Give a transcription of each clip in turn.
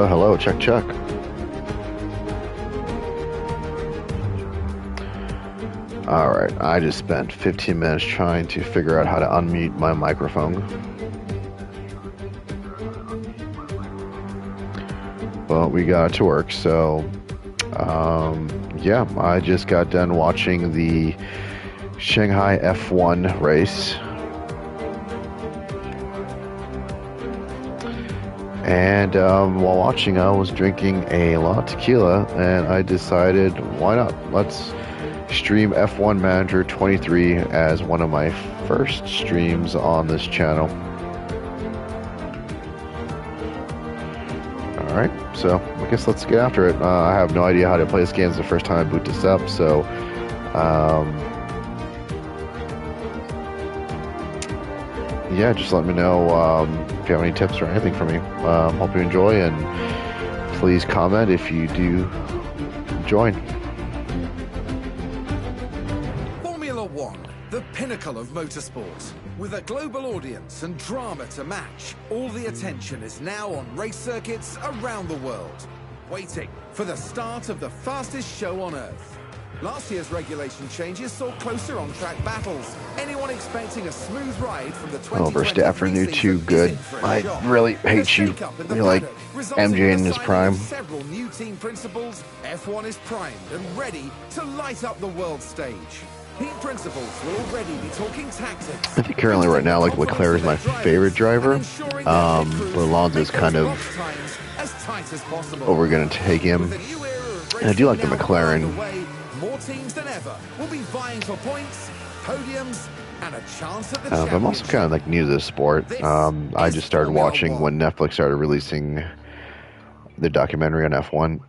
Hello, hello, check, check. Alright, I just spent 15 minutes trying to figure out how to unmute my microphone. But we got it to work, so yeah, I just got done watching the Shanghai F1 race. And while watching, I was drinking a lot of tequila, and I decided, why not? Let's stream F1 Manager 23 as one of my first streams on this channel. Alright, so I guess let's get after it. I have no idea how to play this game. It's the first time I boot this up, so yeah, just let me know if you have any tips or anything for me. Hope you enjoy, and please comment if you do join. Formula One, the pinnacle of motorsport. With a global audience and drama to match, all the attention is now on race circuits around the world, waiting for the start of the fastest show on Earth. Last year's regulation changes saw closer on-track battles. Anyone expecting a smooth ride from the 2023 Verstappen, you're too good. I really hate you. You're like MJ in his prime. Several new team principals, F1 is primed and ready to light up the world stage. Team principals will already be talking tactics. I think currently right now, like, Leclerc is my favorite driver. Alonso's kind of over going to take him. And I do like the McLaren. More teams than ever will be vying for points, podiums, and a chance at the but I'm also kind of like new to this sport. I just started watching when Netflix started releasing the documentary on F1.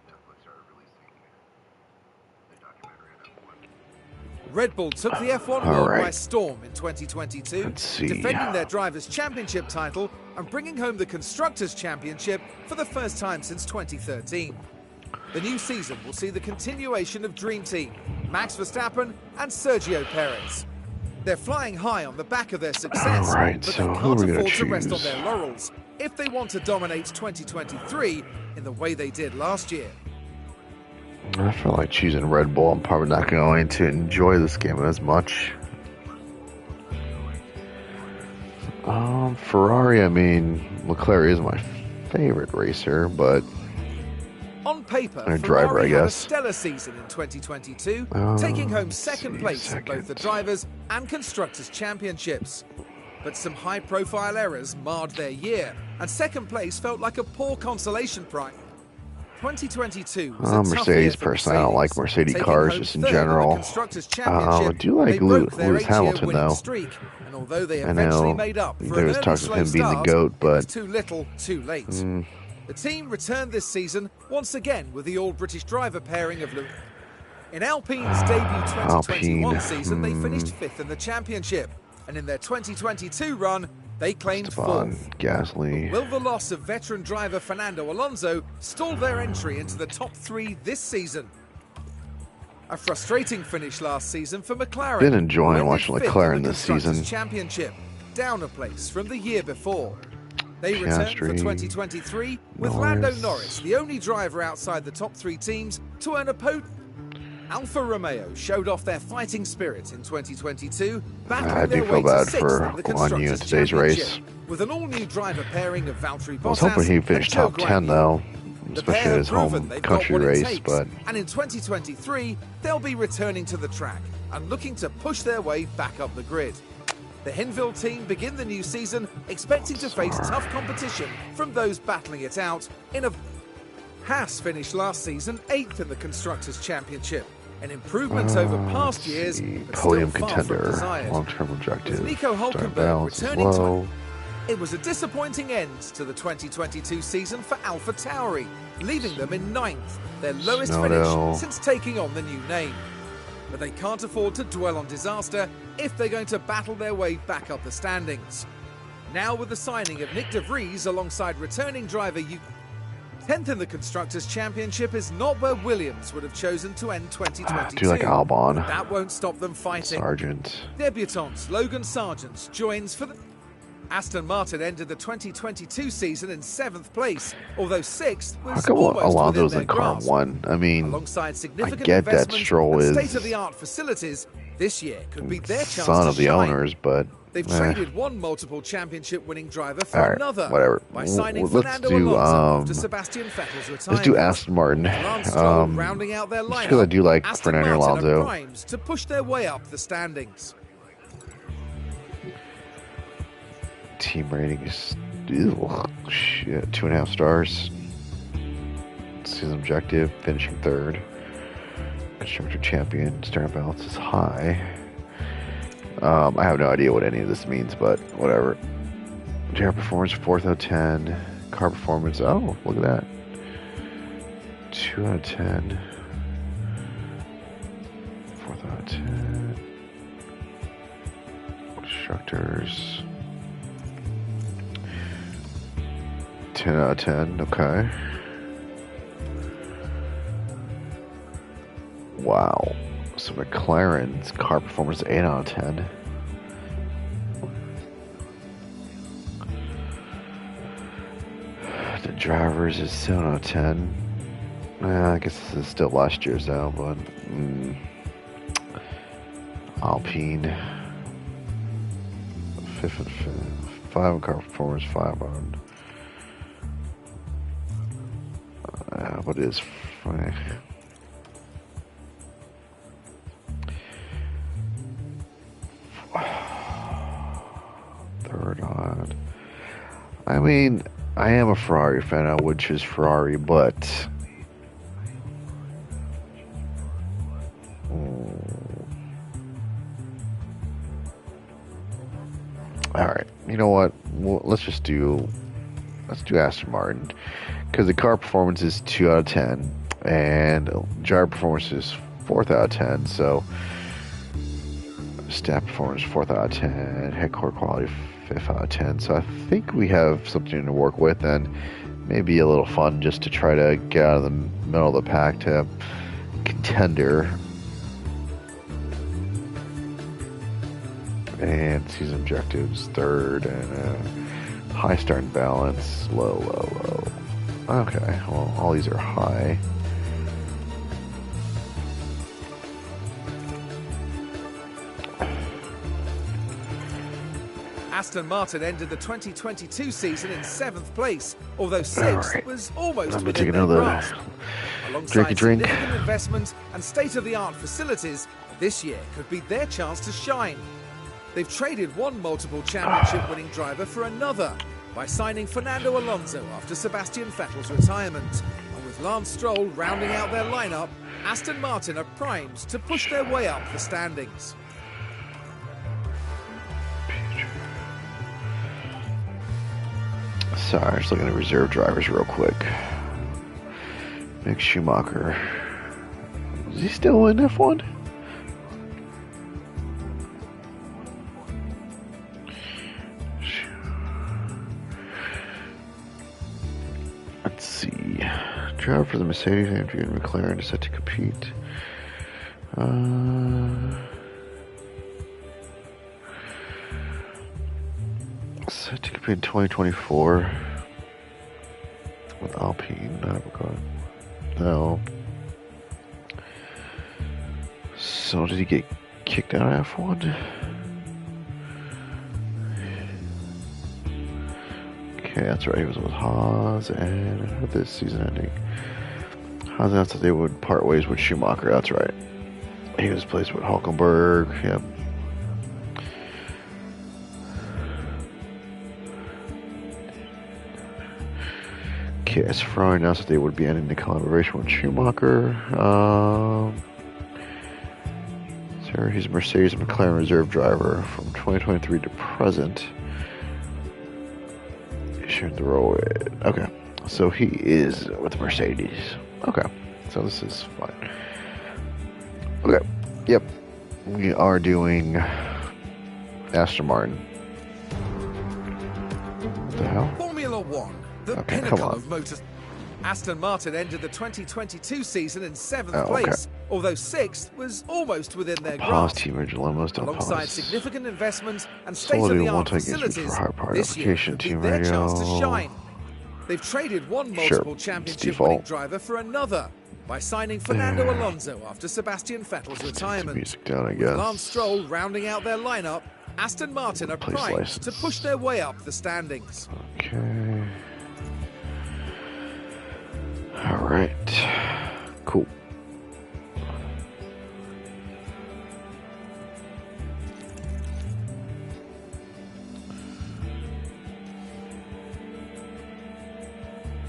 Red Bull took the F1 world by storm in 2022, defending their Drivers' Championship title and bringing home the Constructors' Championship for the first time since 2013. The new season will see the continuation of Dream Team, Max Verstappen and Sergio Perez. They're flying high on the back of their success, but they can't afford to rest on their laurels if they want to dominate 2023 in the way they did last year. I feel like choosing Red Bull. I'm probably not going to enjoy this game as much. Ferrari, I mean, Leclerc is my favorite racer, but on paper, driver, I guess. Had a stellar season in 2022, taking home second place in both the Drivers' and Constructors' Championships. But some high-profile errors marred their year, and second place felt like a poor consolation prize. 2022 was a tough Mercedes year for person. I don't like Mercedes taking cars home just in third general. I do like Lewis Hamilton though. Streak, and although they I eventually know made up for there was talk of him being the GOAT, but too little, too late. The team returned this season once again with the all-British driver pairing of Lewis. In Alpine's debut 2021 season, they finished 5th in the championship, and in their 2022 run, they claimed 4th. Gasly. Will the loss of veteran driver Fernando Alonso stall their entry into the top 3 this season? A frustrating finish last season for McLaren. Been enjoying watching McLaren this season. Championship, down a place from the year before. They returned for 2023 with Lando Norris, the only driver outside the top 3 teams to earn a podium. Alfa Romeo showed off their fighting spirit in 2022, battling their way to 6th in the Constructors' Championship, with an all-new driver pairing of Valtteri Bottas. I was hoping he'd finish top 10 though, especially his home country race. But and in 2023, they'll be returning to the track and looking to push their way back up the grid. The Hinville team begin the new season expecting to face tough competition from those battling it out in a... Haas finished last season 8th in the Constructors' Championship, an improvement over past years, but podium still far contender, from desired. long-term objective. With Nico Hülkenberg returning to... It was a disappointing end to the 2022 season for AlphaTauri, leaving them in 9th, their lowest finish since taking on the new name. But they can't afford to dwell on disaster if they're going to battle their way back up the standings. Now with the signing of Nick de Vries alongside returning driver 10th in the Constructors' Championship is not where Williams would have chosen to end 2022. Do like Albon. That won't stop them fighting. Sargent. Debutants Logan Sargent joins for the... Aston Martin ended the 2022 season in 7th place, although 6th was how come almost Alonso's within in their car grasp. 1? I mean, Alongside significant I get that investment Stroll and is state-of-the-art facilities, this year could be their chance son to of the shine. owners, but They've traded one multiple championship-winning driver for all right, another whatever. by signing Let's Fernando do Alonso after Sebastian Vettel's retirement. let's do Aston Martin. Lance Stroll rounding out their Just because I lineup, do like Aston Fernando Martin are Alonso. primed to push their way up the standings. Team rating is shit, 2.5 stars. Season objective, finishing 3rd. Constructor champion, starting balance is high. I have no idea what any of this means, but whatever. Driver performance 4th out of 10. Car performance, oh, look at that. 2 out of 10. 4th out of 10. Constructors. 10 out of 10, okay. Wow. So McLaren's car performance 8 out of 10. The drivers is 7 out of 10. I guess this is still last year's though, but Alpine 5th and 5th. 5 on car performance, 5 on what is 3rd odd. I mean, I am a Ferrari fan. I would choose Ferrari, but all right. You know what? Well, let's do Aston Martin because the car performance is 2 out of 10 and driver performance is 4th out of 10. So staff performance 4th out of 10, head core quality 5th out of 10. So I think we have something to work with and maybe a little fun just to try to get out of the middle of the pack to contender. And season objectives 3rd and high starting balance, low. Okay, well, all these are high. Aston Martin ended the 2022 season in 7th place, although 6th was almost within their grasp. Alongside significant investment and state-of-the-art facilities, this year could be their chance to shine. They've traded one multiple championship-winning driver for another by signing Fernando Alonso after Sebastian Vettel's retirement. And with Lance Stroll rounding out their lineup, Aston Martin are primed to push their way up the standings. Sorry, just looking at reserve drivers real quick. Mick Schumacher. Is he still in F1? Let's see. Driver for the Mercedes and McLaren is set to compete. Set to compete in 2024 with Alpine. No. So did he get kicked out of F1? Okay, that's right. He was with Haas, and with this season ending, Haas announced that they would part ways with Schumacher. That's right. He was placed with Hülkenberg. Yep. Okay, as Ferrari announced that they would be ending the collaboration with Schumacher. So he's a Mercedes and McLaren reserve driver from 2023 to present. Shared the role with, okay, so he is with Mercedes. Okay, so this is fine. Okay, yep, we are doing Aston Martin. What the hell? Formula One, the pinnacle of motors. Aston Martin ended the 2022 season in 7th place, although 6th was almost within their grasp. Team dilemmas, alongside significant investment and state-of-the-art facilities, this year could be their chance to shine. They've traded one multiple championship-winning driver for another by signing Fernando Alonso after Sebastian Vettel's retirement. Music down, I guess. With Lance Stroll rounding out their lineup, Aston Martin are primed to push their way up the standings. Okay. All right. Cool.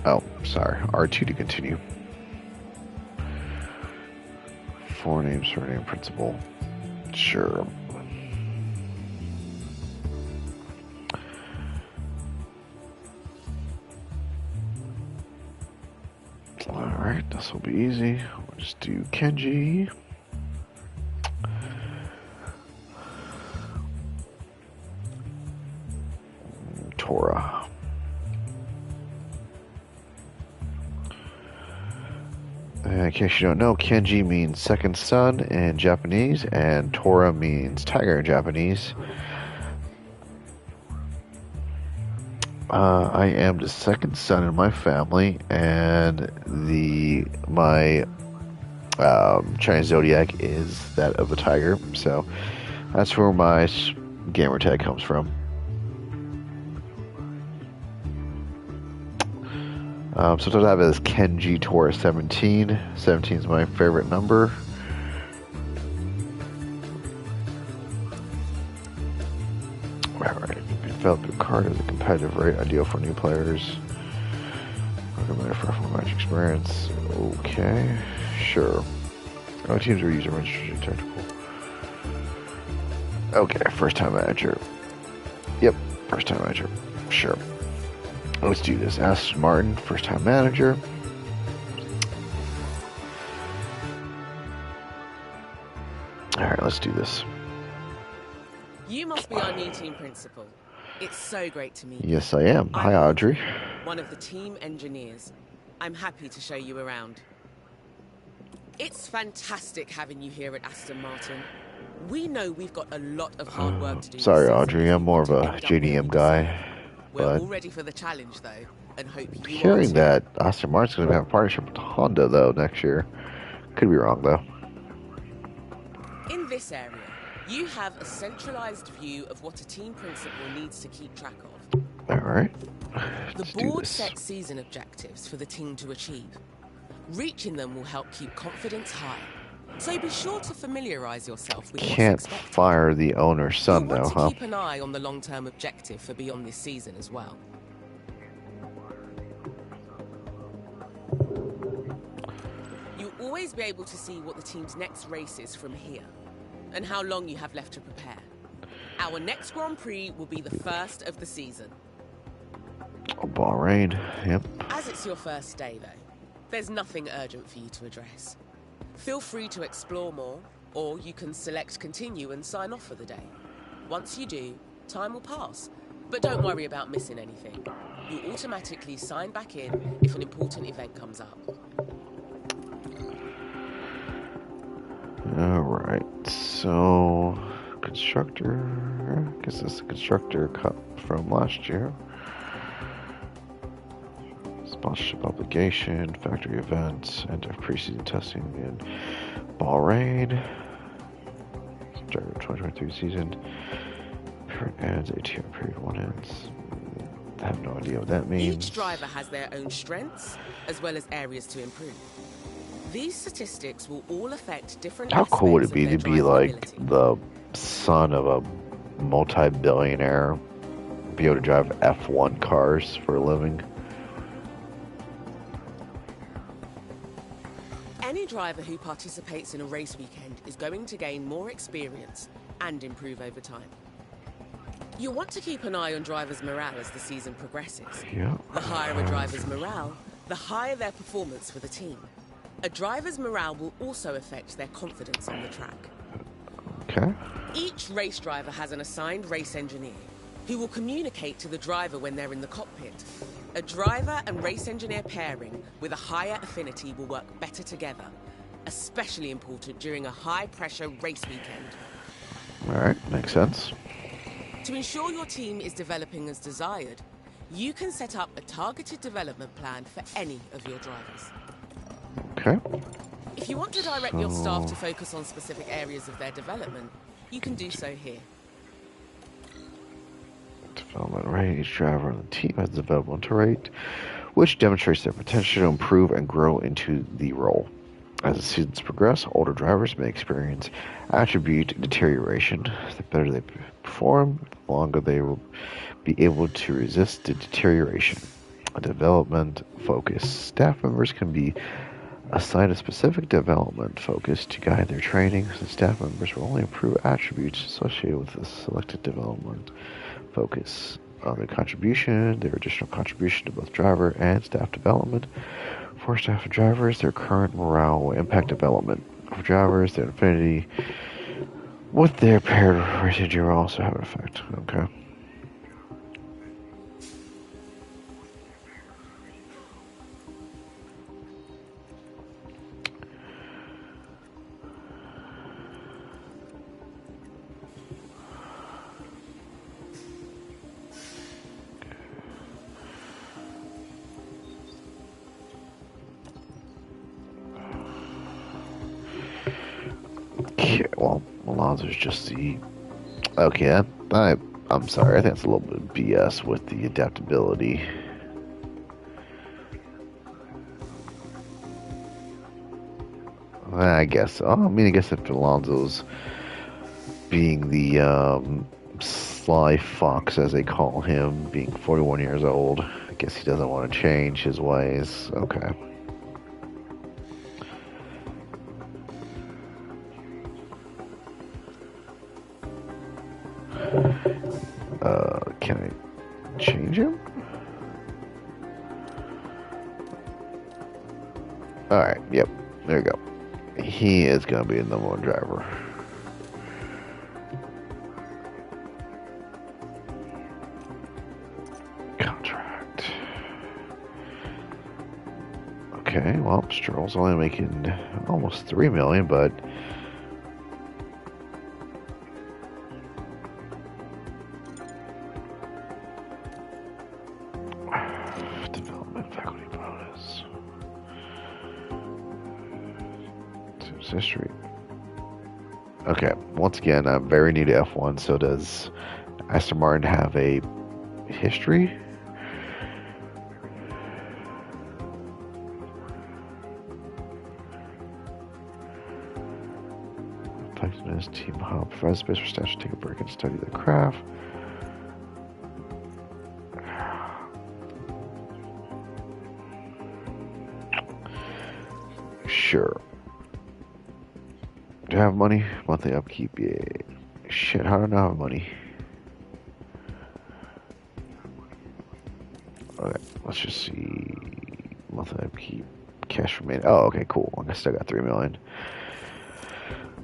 Oh, sorry. R2 to continue. Forename, surname, principal. Sure. Alright, this will be easy. We'll just do Kenji. Tora. In case you don't know, Kenji means second son in Japanese, and Tora means tiger in Japanese. I am the second son in my family, and my Chinese zodiac is that of a tiger, so that's where my gamer tag comes from. Sometimes I have it as Kenji Tora 17. 17 is my favorite number. Alright, develop your card at a competitive rate, ideal for new players. Recommended for a match experience. Okay, sure. All teams are user registration technical. Okay, first time manager. Yep, first time manager. Sure. Let's do this. Aston Martin, first time manager. Alright, let's do this. You must be our new team principal. It's so great to meet you. Yes, I am. Hi, Audrey. One of the team engineers. I'm happy to show you around. It's fantastic having you here at Aston Martin. We know we've got a lot of hard work to do. Sorry, Audrey. I'm more of a JDM guy. We're all ready for the challenge, though, and hope you hearing that Aston Martin's going to have a partnership with Honda, though, next year. Could be wrong, though. In this area, you have a centralized view of what a team principal needs to keep track of. All right. The board sets season objectives for the team to achieve. Reaching them will help keep confidence high. So be sure to familiarize yourself with what's expected. Can't fire the owner's son, though, huh? You want to keep an eye on the long-term objective for beyond this season as well. You'll always be able to see what the team's next race is from here, and how long you have left to prepare. Our next Grand Prix will be the first of the season. Oh, Bahrain, yep. As it's your first day, though, there's nothing urgent for you to address. Feel free to explore more, or you can select continue and sign off for the day. Once you do, time will pass. But don't worry about missing anything. You automatically sign back in if an important event comes up. Alright, so constructor, I guess it's the constructor cup from last year. Sponsorship obligation, factory events, end of preseason testing in Bahrain. Start of 2023 season. Period ends, ATM period 1 ends. I have no idea what that means. Each driver has their own strengths, as well as areas to improve. These statistics will all affect different How cool would it be to be like ability. the son of a multi-billionaire, be able to drive F1 cars for a living? Any driver who participates in a race weekend is going to gain more experience and improve over time. You'll want to keep an eye on drivers' morale as the season progresses. Yeah. The higher a driver's morale, the higher their performance for the team. A driver's morale will also affect their confidence on the track. Okay. Each race driver has an assigned race engineer who will communicate to the driver when they're in the cockpit. A driver and race engineer pairing with a higher affinity will work better together. especially important during a high-pressure race weekend. Alright, makes sense. To ensure your team is developing as desired, you can set up a targeted development plan for any of your drivers. Okay. If you want to direct your staff to focus on specific areas of their development, you can do so here. Development rate. Each driver on the team has a development rate, which demonstrates their potential to improve and grow into the role. As the seasons progress, older drivers may experience attribute deterioration. The better they perform, the longer they will be able to resist the deterioration. A development focus. Staff members can be assigned a specific development focus to guide their training. The staff members will only improve attributes associated with the selected development focus. Their additional contribution to both driver and staff development. For staff and drivers, their current morale will impact development. For drivers, their affinity with their paired residual will also have an effect. Okay. Okay, well, Alonso's just the... Okay, I'm sorry, I think that's a little bit of BS with the adaptability. I guess so. I guess if Alonso's being the sly fox, as they call him, being 41 years old, I guess he doesn't want to change his ways. Okay. Can I change him? Alright, yep, there we go. He is going to be the number one driver. Contract. Okay, well, Stroll's only making almost $3 million, but development faculty bonus. History. Okay, once again, I'm very new to F1, so does Aston Martin have a history? Effectiveness, team hub, provide space for staff to take a break and study the craft. Sure. Do I have money? Monthly upkeep, yeah. Shit, how do I not have money? Okay, let's just see. Monthly upkeep. Cash remaining. Oh, okay, cool. I still got $3 million.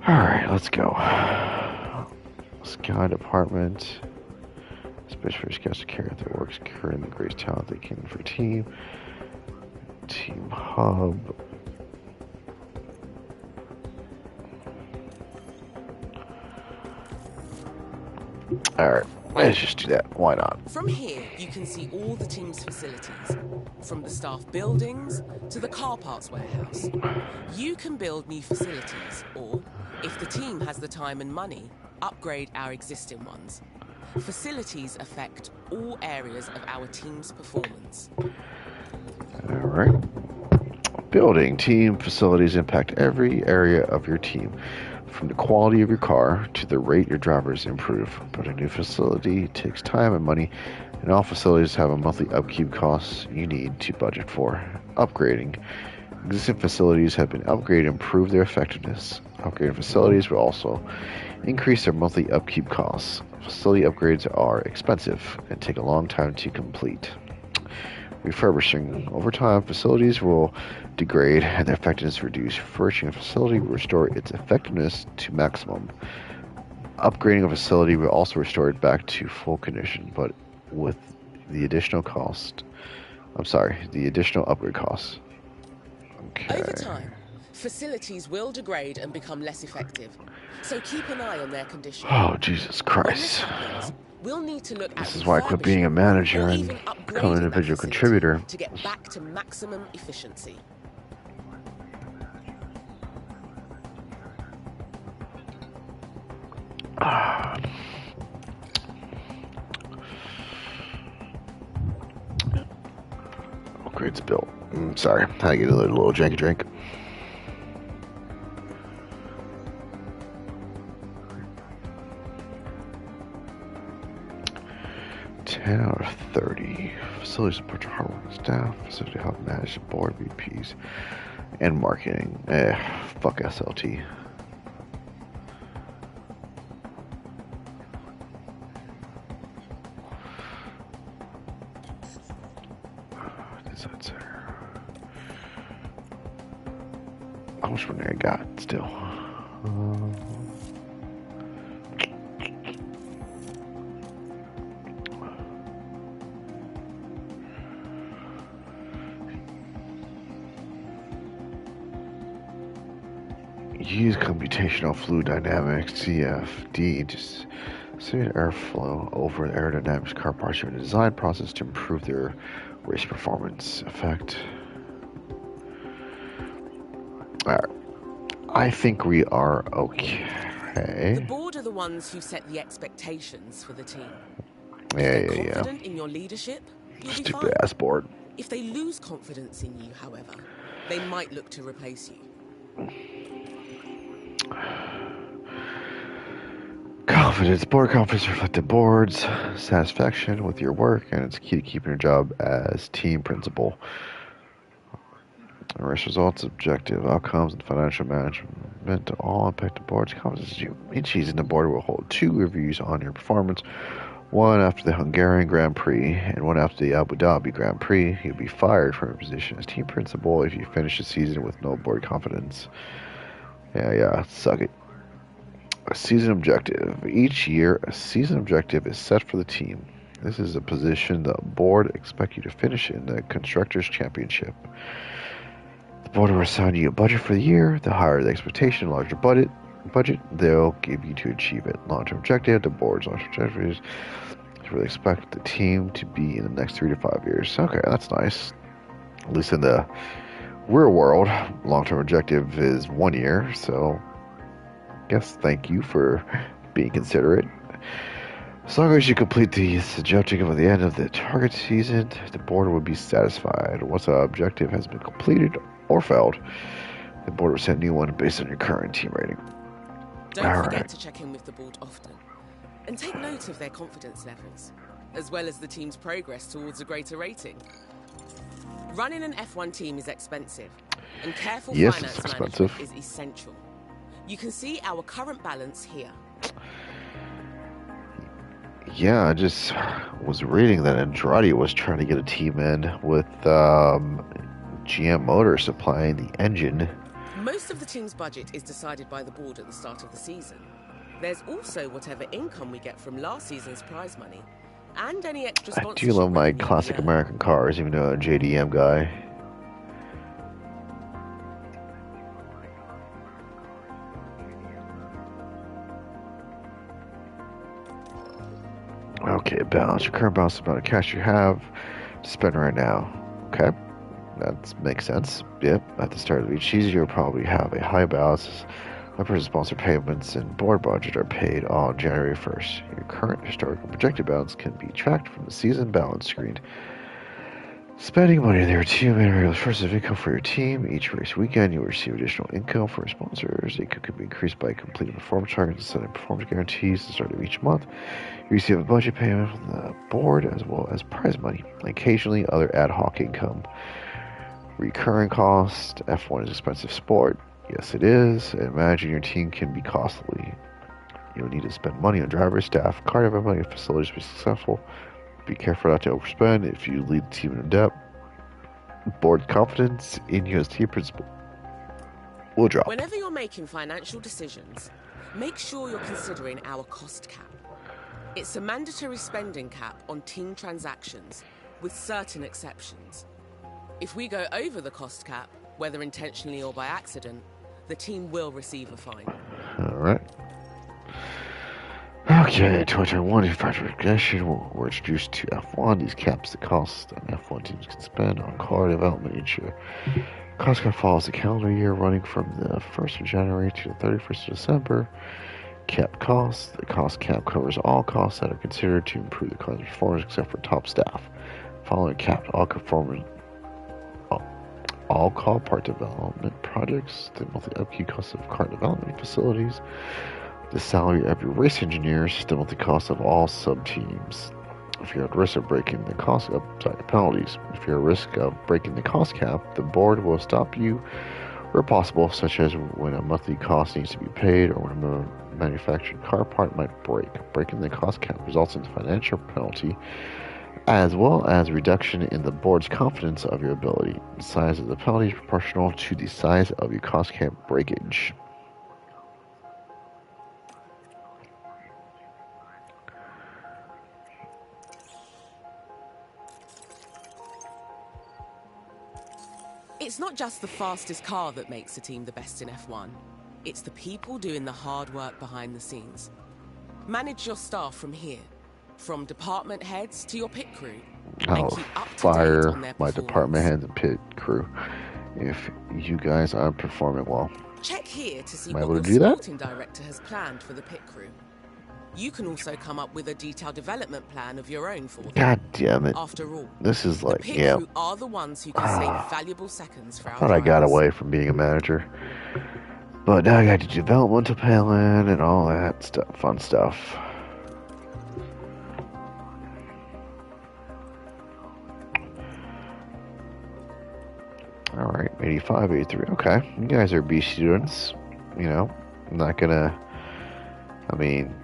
Alright, let's go. Sky Department. Space for cash to carry out their works, carrying the greatest talent they can for team. Team hub. Alright, let's just do that. Why not? From here, you can see all the team's facilities, from the staff buildings to the car parts warehouse. You can build new facilities, or, if the team has the time and money, upgrade our existing ones. Facilities affect all areas of our team's performance. Alright. Building team facilities impact every area of your team. From the quality of your car to the rate your drivers improve. Building a new facility takes time and money, and all facilities have a monthly upkeep costs you need to budget for. Upgrading. Existing facilities have been upgraded to improve their effectiveness. Upgraded facilities will also increase their monthly upkeep costs. Facility upgrades are expensive and take a long time to complete. Refurbishing. Over time, facilities will degrade and their effectiveness reduce. Refurbishing a facility will restore its effectiveness to maximum. Upgrading a facility will also restore it back to full condition, but with the additional cost. The additional upgrade costs. Okay. Over time, Facilities will degrade and become less effective, so keep an eye on their condition. Oh, Jesus Christ. When this happens, we'll need to look at this is why I quit being a manager and become an individual contributor. To get back to maximum efficiency. Great spill. Sorry, I had to get a little janky drink. Out of 30 facility support to hardworking staff, facility help manage the board VPs and marketing. Fuck SLT. Design center. How much money I got still? Use computational fluid dynamics, CFD, just simulate airflow over the aerodynamics car parts during the design process to improve their race performance effect. Alright. I think we are okay. The board are the ones who set the expectations for the team. Yeah. Confident in your leadership, you'll be fine. Stupid ass board. If they lose confidence in you, however, they might look to replace you. Confidence. Board confidence reflects the board's satisfaction with your work, and it's key to keeping your job as team principal. Race results, objective outcomes, and financial management to all impact the board's confidence. Each season, the board will hold 2 reviews on your performance, one after the Hungarian Grand Prix and one after the Abu Dhabi Grand Prix. You'll be fired from your position as team principal if you finish the season with no board confidence. Yeah, suck it. A season objective. Each year, a season objective is set for the team. This is a position the board expects you to finish in the Constructors' Championship. The board will assign you a budget for the year. The higher the expectation, larger budget they'll give you to achieve it. Long-term objective. The board's long-term objective is to really expect the team to be in the next 3 to 5 years. Okay, that's nice. At least in the real world, long-term objective is 1 year, so guess thank you for being considerate. As long as you complete the objective at the end of the target season, the board will be satisfied. Once the objective has been completed or failed, the board will send a new one based on your current team rating. Don't forget to check in with the board often, and take note of their confidence levels, as well as the team's progress towards a greater rating. Running an F1 team is expensive, and careful finance management is essential. You can see our current balance here. Yeah, I just was reading that Andrade was trying to get a team in with GM Motors supplying the engine. Most of the team's budget is decided by the board at the start of the season. There's also whatever income we get from last season's prize money, and any extra sponsorship. I do love my classic American cars, even though I'm a JDM guy. Okay, balance. Your current balance is the amount of cash you have to spend right now. Okay, that makes sense. Yep, at the start of each season, you'll probably have a high balance. Members' sponsor payments and board budget are paid on January 1st. Your current historical projected balance can be tracked from the season balance screen. Spending money there too may regular sources of income for your team. Each race weekend, you will receive additional income for your sponsors. Income can be increased by completing performance targets and setting performance guarantees at the start of each month. You receive a budget payment from the board as well as prize money. Occasionally, other ad hoc income. Recurring cost. F1 is an expensive sport. Yes, it is. And managing your team can be costly. You'll need to spend money on drivers, staff, car development, and facilities to be successful. Be careful not to overspend. If you lead the team in debt, board confidence in you as team principal will drop. Whenever you're making financial decisions, make sure you're considering our cost cap. It's a mandatory spending cap on team transactions, with certain exceptions. If we go over the cost cap, Whether intentionally or by accident, the team will receive a fine. Alright. Okay, 2021 factor recognition were introduced to F1. These caps the cost that F1 teams can spend on car development each year. Cost cap follows the calendar year running from the 1st of January to the 31st of December. Cap cost. The cost cap covers all costs that are considered to improve the car's performance except for top staff. Following cap, all car part development projects, the monthly upkeep cost of car development facilities, the salary of your race engineers, the monthly cost of all sub-teams. If you're at risk of breaking the penalties. If you're at risk of breaking the cost cap, the board will stop you where possible, such as when a monthly cost needs to be paid or when a manufactured car part might break. Breaking the cost cap results in a financial penalty as well as reduction in the board's confidence of your ability. The size of the penalty is proportional to the size of your cost cap breakage. It's not just the fastest car that makes a team the best in F1. It's the people doing the hard work behind the scenes. Manage your staff from here, from department heads to your pit crew. I'll fire my department heads and pit crew if you guys aren't performing well. Check here to see what your sporting director has planned for the pit crew. You can also come up with a detailed development plan of your own for them. God damn it. After all, this is like, the pit crew are the ones who can save valuable seconds for our drivers. I got away from being a manager. But now I got to do developmental plan and all that stuff, fun stuff. Alright, 85, 83. Okay, you guys are B students. You know, I'm not gonna. I mean,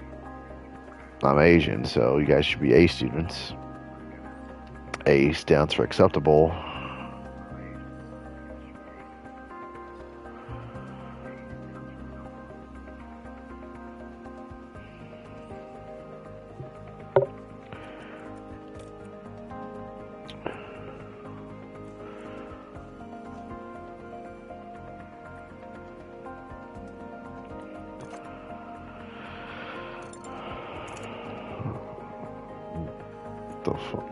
I'm Asian, so you guys should be A students. A stands for acceptable.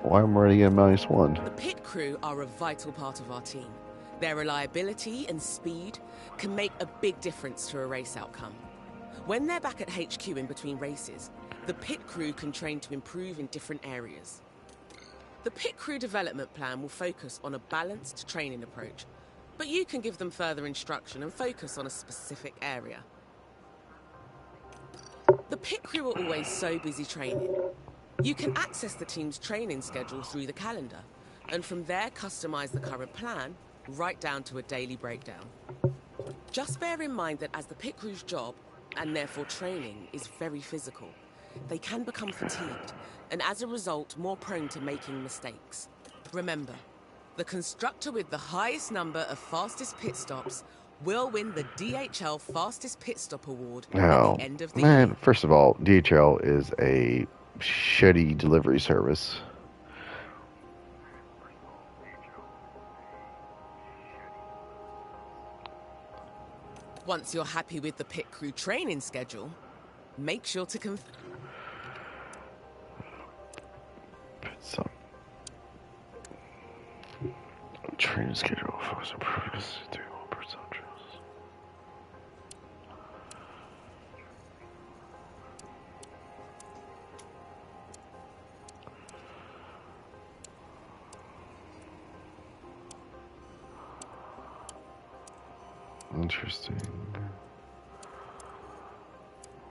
Why am I already getting -1? The pit crew are a vital part of our team. Their reliability and speed can make a big difference to a race outcome. When they're back at HQ in between races, the pit crew can train to improve in different areas. The pit crew development plan will focus on a balanced training approach, but you can give them further instruction and focus on a specific area. The pit crew are always so busy training. You can access the team's training schedule through the calendar, and from there customize the current plan right down to a daily breakdown. Just bear in mind that as the pit crew's job, and therefore training, is very physical, they can become fatigued, and as a result more prone to making mistakes. Remember, the constructor with the highest number of fastest pit stops will win the DHL Fastest Pit Stop Award at the end of the year. First of all, DHL is a shitty delivery service. Once you're happy with the pit crew training schedule, make sure to training schedule focus on progress through all personnel. Interesting.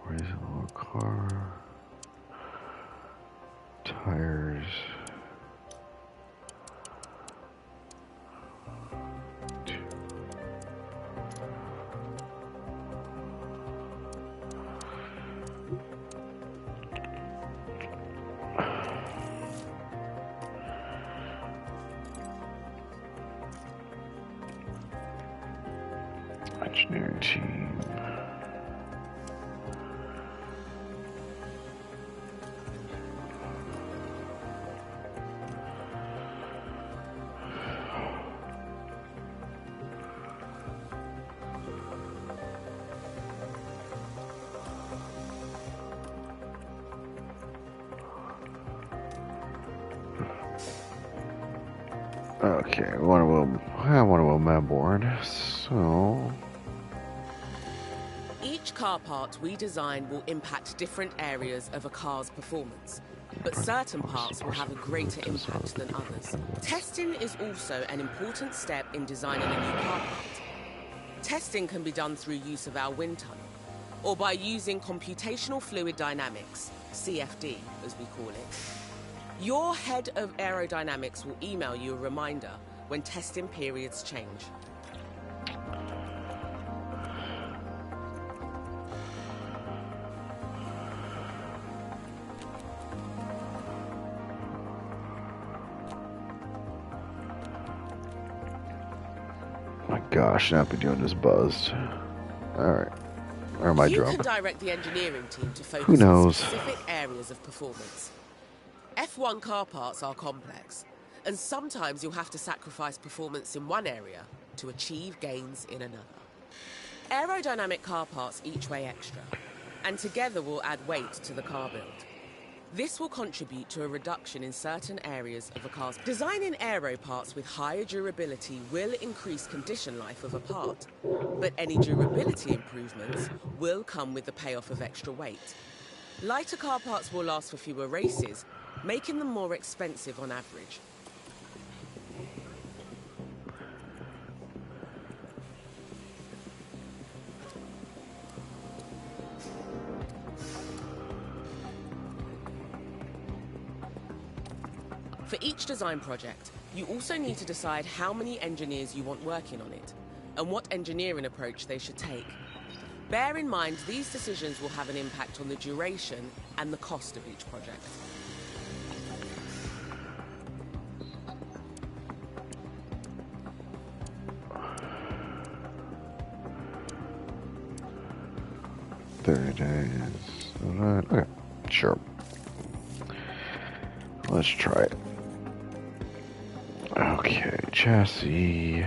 Raise a little car. Tires. Engineering team. Okay, I want to move my board. So each car part we design will impact different areas of a car's performance, but certain parts will have a greater impact than others. Testing is also an important step in designing a new car part. Testing can be done through use of our wind tunnel, or by using computational fluid dynamics, CFD as we call it. Your head of aerodynamics will email you a reminder when testing periods change. my gosh, I've been doing this buzzed. Alright. Where am I dropping? You can direct the engineering team to focus on specific areas of performance. F1 car parts are complex, and sometimes you'll have to sacrifice performance in one area to achieve gains in another. Aerodynamic car parts each weigh extra, and together will add weight to the car build. This will contribute to a reduction in certain areas of a car's... Designing aero parts with higher durability will increase condition life of a part, but any durability improvements will come with the payoff of extra weight. Lighter car parts will last for fewer races, making them more expensive on average. For each design project, you also need to decide how many engineers you want working on it, and what engineering approach they should take. Bear in mind, these decisions will have an impact on the duration and the cost of each project. Okay, sure. Let's try it. Okay, chassis.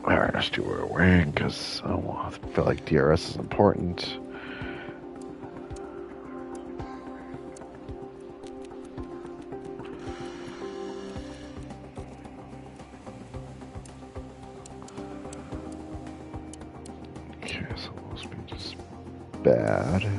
Alright, let's do a wing because I feel like DRS is important. Okay, so must be just bad.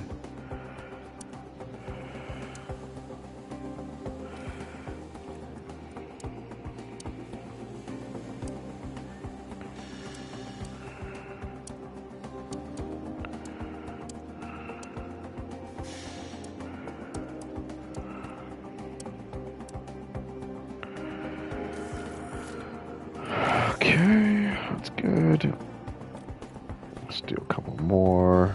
Okay, that's good. Let's do a couple more.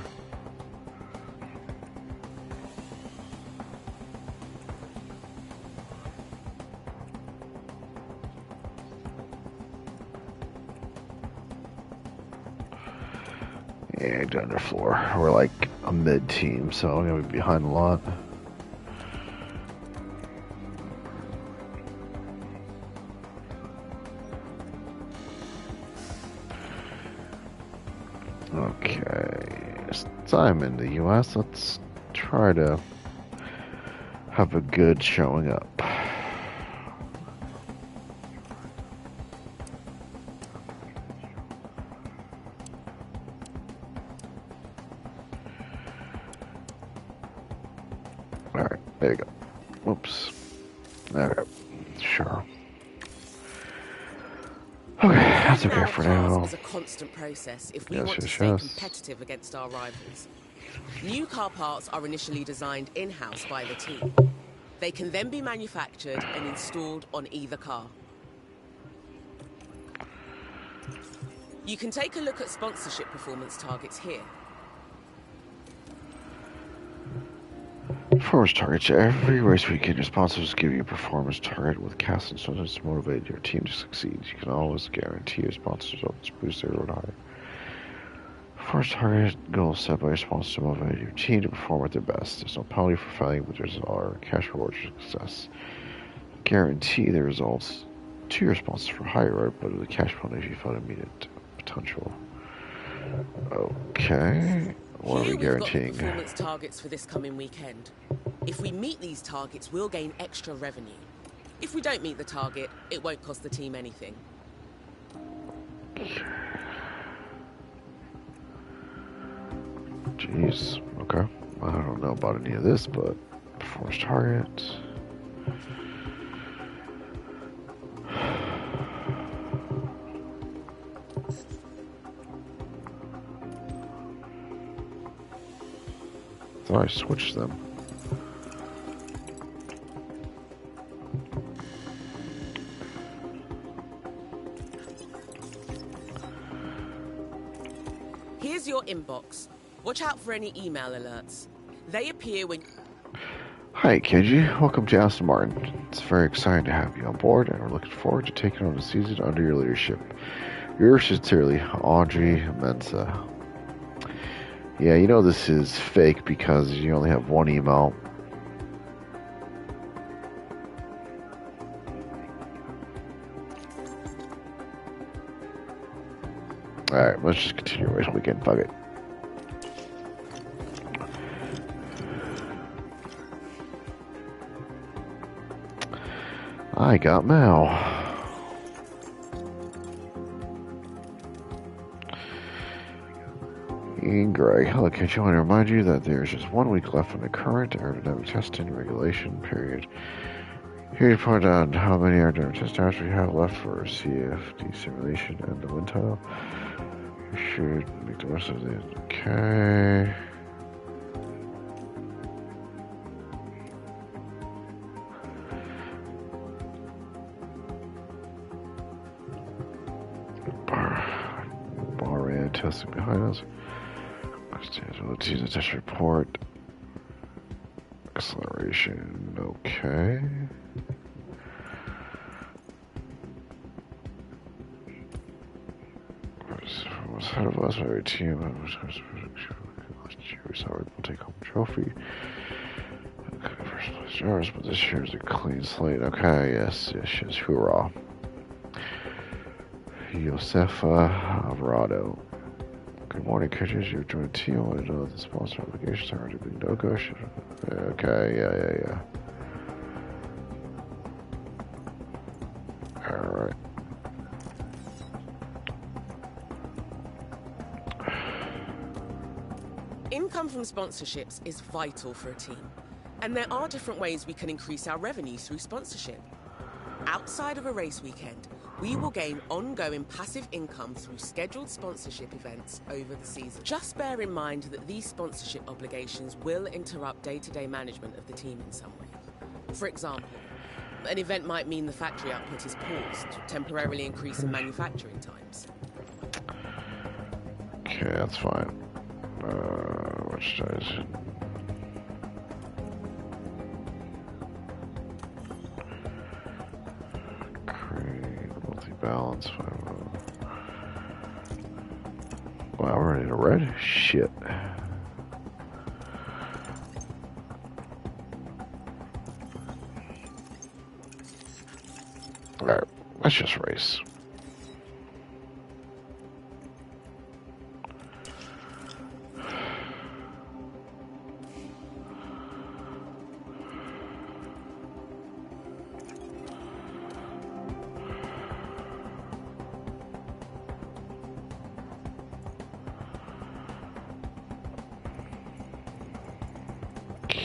And underfloor. We're like a mid team, so I'm gonna be behind a lot. Okay, since I'm in the US, let's try to have a good showing up. Alright, there you go. Whoops. Okay, sure. Okay, that's okay for now. Is a constant process if we want to stay competitive against our rivals. New car parts are initially designed in-house by the team. They can then be manufactured and installed on either car. You can take a look at sponsorship performance targets here. Performance targets. Every race weekend, your sponsors give you a performance target with cast incentives to motivate your team to succeed. You can always guarantee your sponsors results boost their road higher. Performance target goals set by your sponsor to motivate your team to perform at their best. There's no penalty for failing, but there's our cash reward for success. Guarantee the results to your sponsors for higher, but with a cash penalty if you fail to meet it. Potential. Okay. What are we guaranteeing? We've got performance targets for this coming weekend. If we meet these targets, we'll gain extra revenue. If we don't meet the target, it won't cost the team anything. Jeez. Okay. I don't know about any of this, but performance target. Thought I switched them. Here's your inbox. Watch out for any email alerts. They appear when... Hi, Kenji. Welcome to Aston Martin. It's very exciting to have you on board, and we're looking forward to taking on the season under your leadership. Yours sincerely, Audrey Mensa. Yeah, you know this is fake because you only have one email. Alright, let's just continue race weekend. Fuck it. I got mail. Ian Gray, hello, Kitchen. I want to remind you that there's just 1 week left in the current aerodynamic testing regulation period. Here you point out how many aerodynamic test hours we have left for CFD simulation and the wind tunnel. You should make the rest of it. Okay. Bar ran testing behind us. Let's use the test report. Acceleration, okay. What's ahead of us? Every team. We saw we'll take home a trophy. Okay, first place jars, but this year's a clean slate. Okay, yes, hoorah. Josefa Alvarado. Good morning, coaches. You've joined the team. I want to know that the sponsor obligations are already being negotiated. Okay, yeah. Alright. Income from sponsorships is vital for a team. And there are different ways we can increase our revenue through sponsorship. Outside of a race weekend, we will gain ongoing passive income through scheduled sponsorship events over the season. Just bear in mind that these sponsorship obligations will interrupt day-to-day management of the team in some way. For example, an event might mean the factory output is paused, temporarily increasing manufacturing times. Okay, that's fine. Which does... Balance. Wow, we're in a red? Shit. Alright, let's just race.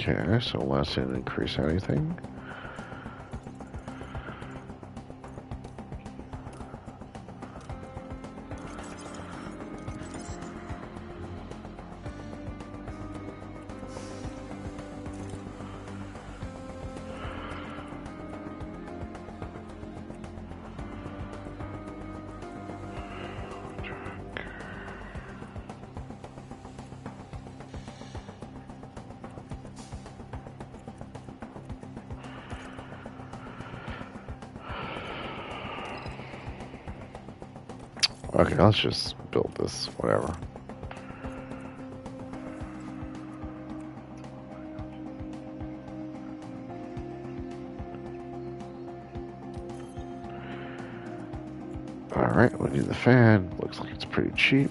Okay, so let's increase anything. Okay, let's just build this, whatever. Alright, we need the fan. Looks like it's pretty cheap.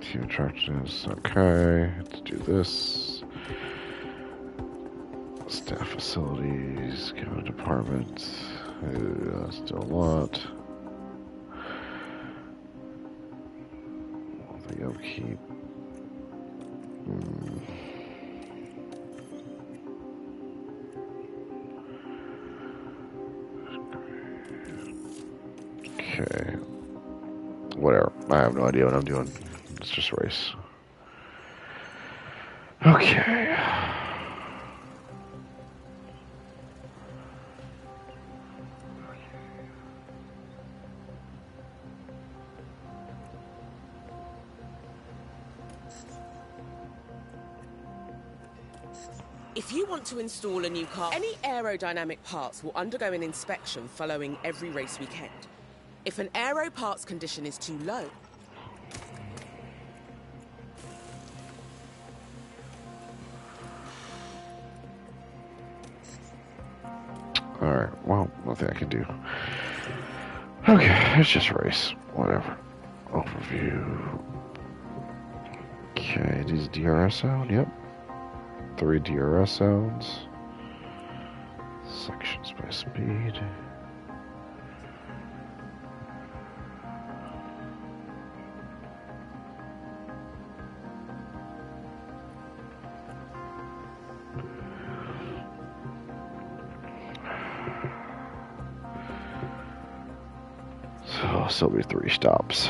Team attractions, okay. Let's do this. Staff facilities, county department. That's still a lot. The upkeep. Okay. Whatever. I have no idea what I'm doing. Let's just race. Okay. If you want to install a new car, any aerodynamic parts will undergo an inspection following every race weekend. If an aero parts condition is too low, Alright, well, nothing I can do. Okay, let's just race. Whatever. Overview. Okay, these DRS sound, yep. 3 DRS sounds. Sections by speed. So, still be 3 stops.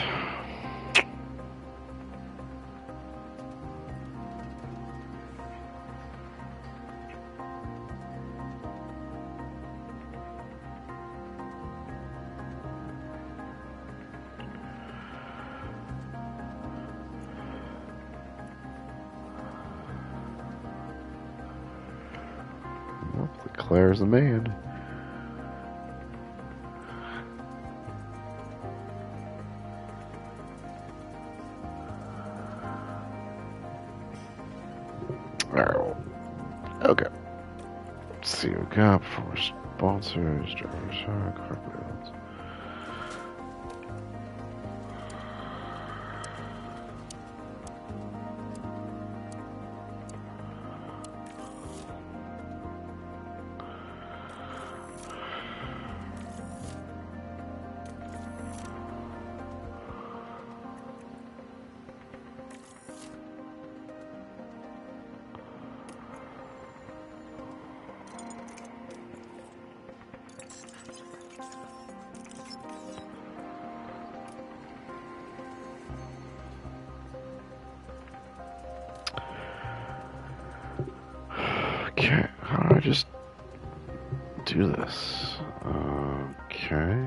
Leclerc's the man. Alright. Okay. Let's see what we got for sponsors, drivers, carpets. Okay, how do I just do this? Okay.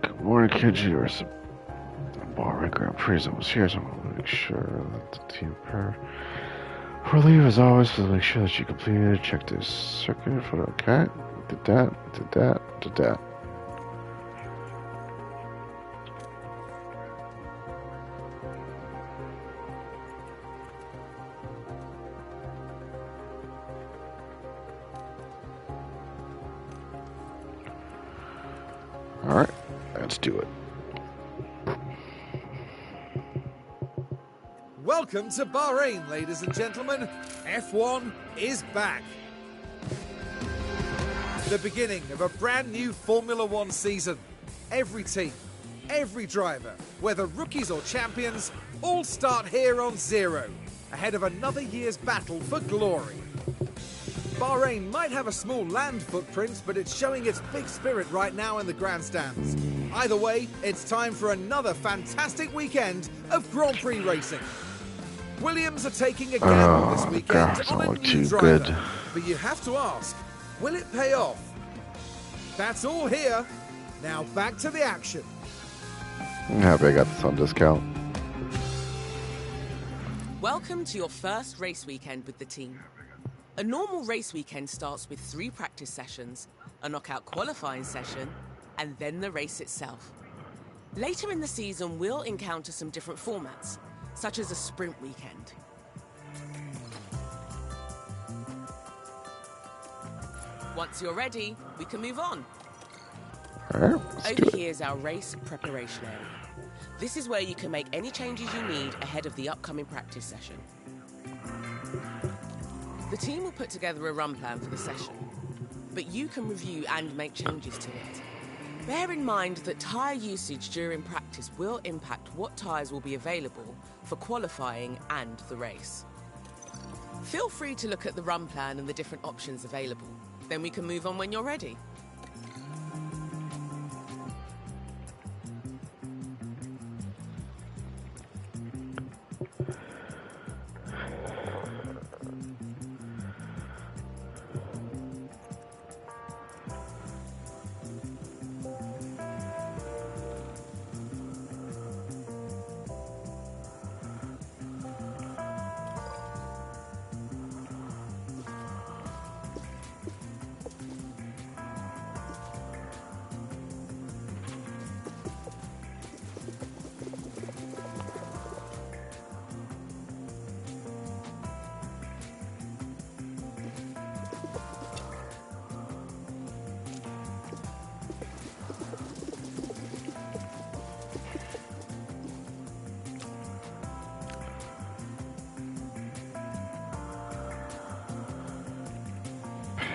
Good morning, kids. You're Bahrain Grand Prix almost here, so I want to make sure that the team prepare for leave as always. So make sure that you completed. Check this circuit for the okay. Did that. Alright, let's do it. Welcome to Bahrain, ladies and gentlemen. F1 is back. The beginning of a brand new Formula One season. Every team, every driver, whether rookies or champions, all start here on zero, ahead of another year's battle for glory. Bahrain might have a small land footprint, but it's showing its big spirit right now in the grandstands. Either way, it's time for another fantastic weekend of Grand Prix racing. Williams are taking a gamble this weekend on a new driver. But you have to ask, will it pay off? That's all here. Now back to the action. I'm happy I got this on discount. Welcome to your first race weekend with the team. A normal race weekend starts with 3 practice sessions, a knockout qualifying session, and then the race itself. Later in the season, we'll encounter some different formats, such as a sprint weekend. Once you're ready, we can move on. All right, Over here is our race preparation area. This is where you can make any changes you need ahead of the upcoming practice session. The team will put together a run plan for the session, but you can review and make changes to it. Bear in mind that tyre usage during practice will impact what tyres will be available for qualifying and the race. Feel free to look at the run plan and the different options available. Then we can move on when you're ready.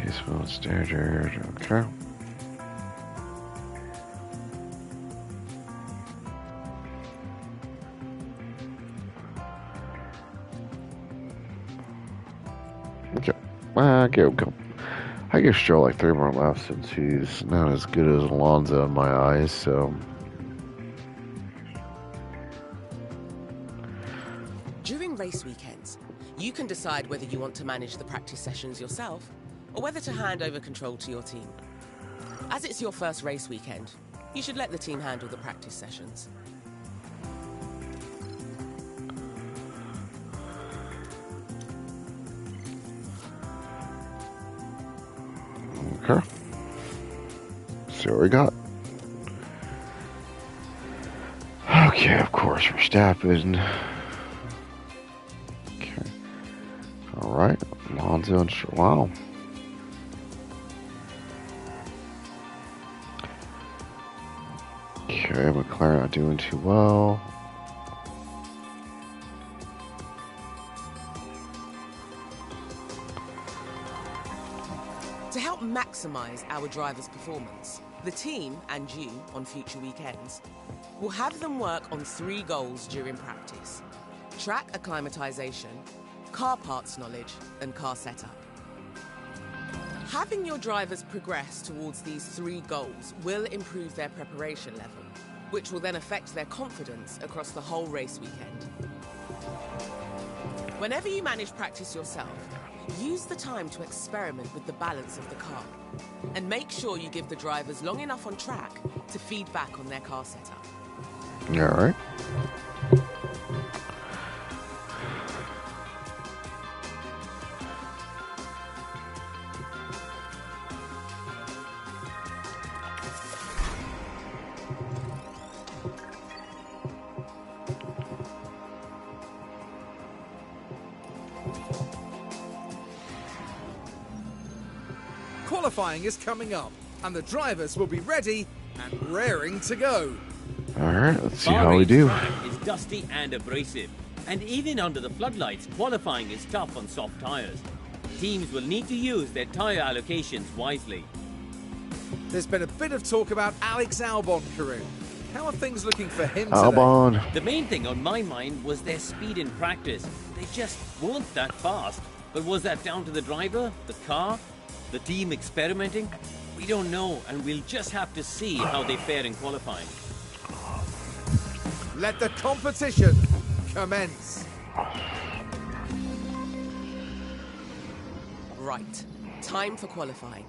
Peaceful standard, okay. Okay. Okay. I give Stroll like 3 more laps since he's not as good as Alonso in my eyes, so. During race weekends, you can decide whether you want to manage the practice sessions yourself or whether to hand over control to your team. As it's your first race weekend, you should let the team handle the practice sessions. Okay. See what we got. Okay, of course, Verstappen. Okay. Alright, Alonso and wow. Okay, McLaren not doing too well. To help maximize our drivers' performance, the team and you on future weekends will have them work on 3 goals during practice: track acclimatization, car parts knowledge, and car setup. Having your drivers progress towards these 3 goals will improve their preparation level, which will then affect their confidence across the whole race weekend. Whenever you manage practice yourself, use the time to experiment with the balance of the car, and make sure you give the drivers long enough on track to feed back on their car setup. All right. Qualifying is coming up, and the drivers will be ready and raring to go. All right, let's see how we do. It's dusty and abrasive, And even under the floodlights, qualifying is tough on soft tyres. Teams will need to use their tyre allocations wisely. There's been a bit of talk about Alex Albon, Karun. How are things looking for him Albon. today? The main thing on my mind was their speed in practice. They just weren't that fast. But was that down to the driver, the car, the team experimenting? We don't know, and we'll just have to see how they fare in qualifying. Let the competition commence. Right, time for qualifying.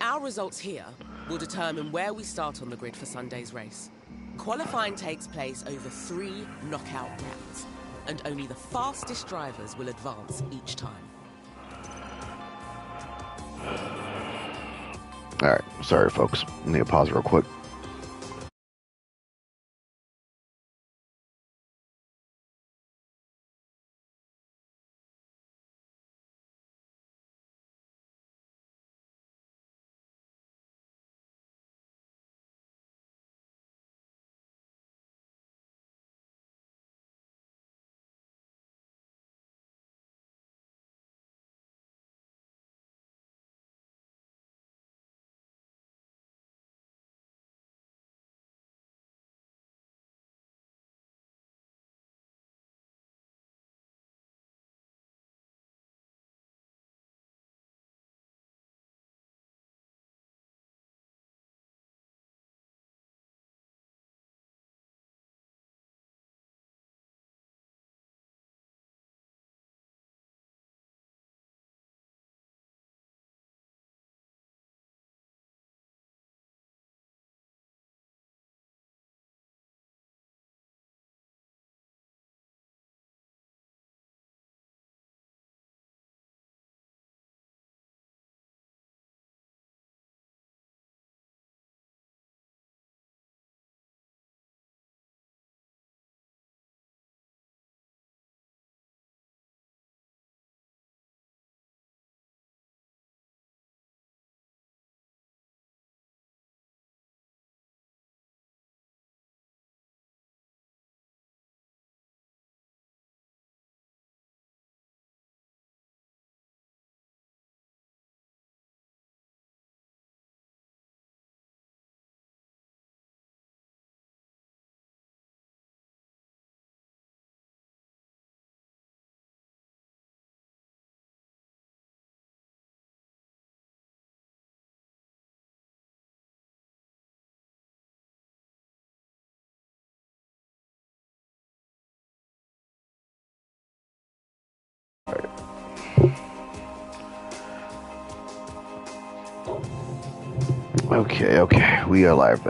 Our results here will determine where we start on the grid for Sunday's race. Qualifying takes place over 3 knockout rounds, and only the fastest drivers will advance each time. Alright, sorry folks. I need to pause real quick. Okay, we are live.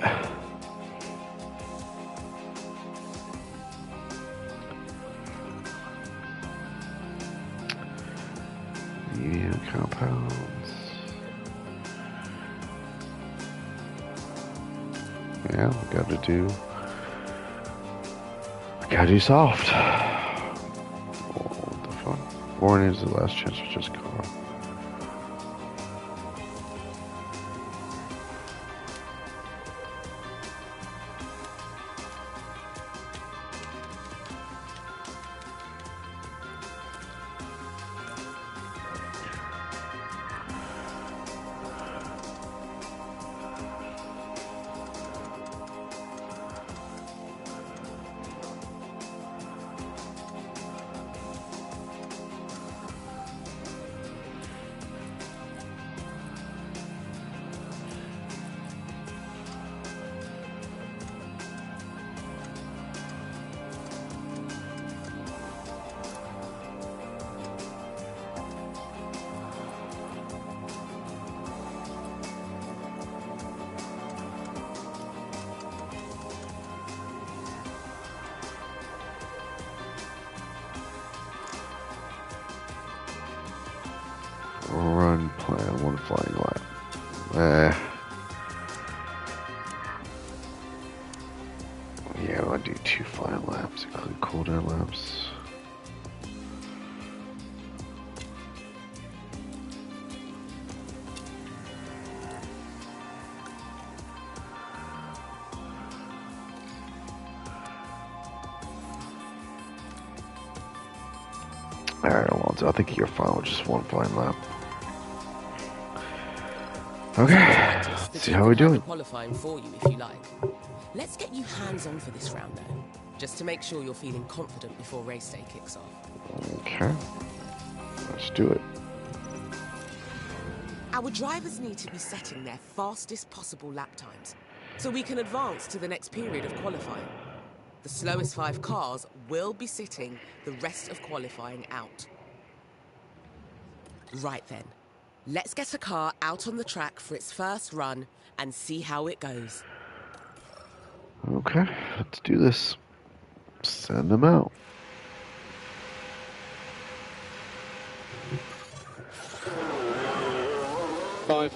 Medium compounds. Yeah, we gotta do soft. Oh, what the fuck? Warning is the last chance to just car. Run plan, 1 flying lap. Yeah, I'll do 2 flying laps, including cooldown laps. Alright, Alonso, I think you're fine with just one fine lap. Okay, let's see how we're doing. Qualifying for you if you like. Let's get you hands-on for this round though, just to make sure you're feeling confident before race day kicks off. Okay, let's do it. Our drivers need to be setting their fastest possible lap times, so we can advance to the next period of qualifying. The slowest 5 cars will be sitting the rest of qualifying out. Right then, let's get a car out on the track for its first run and see how it goes. Okay, let's do this. Send them out. Five,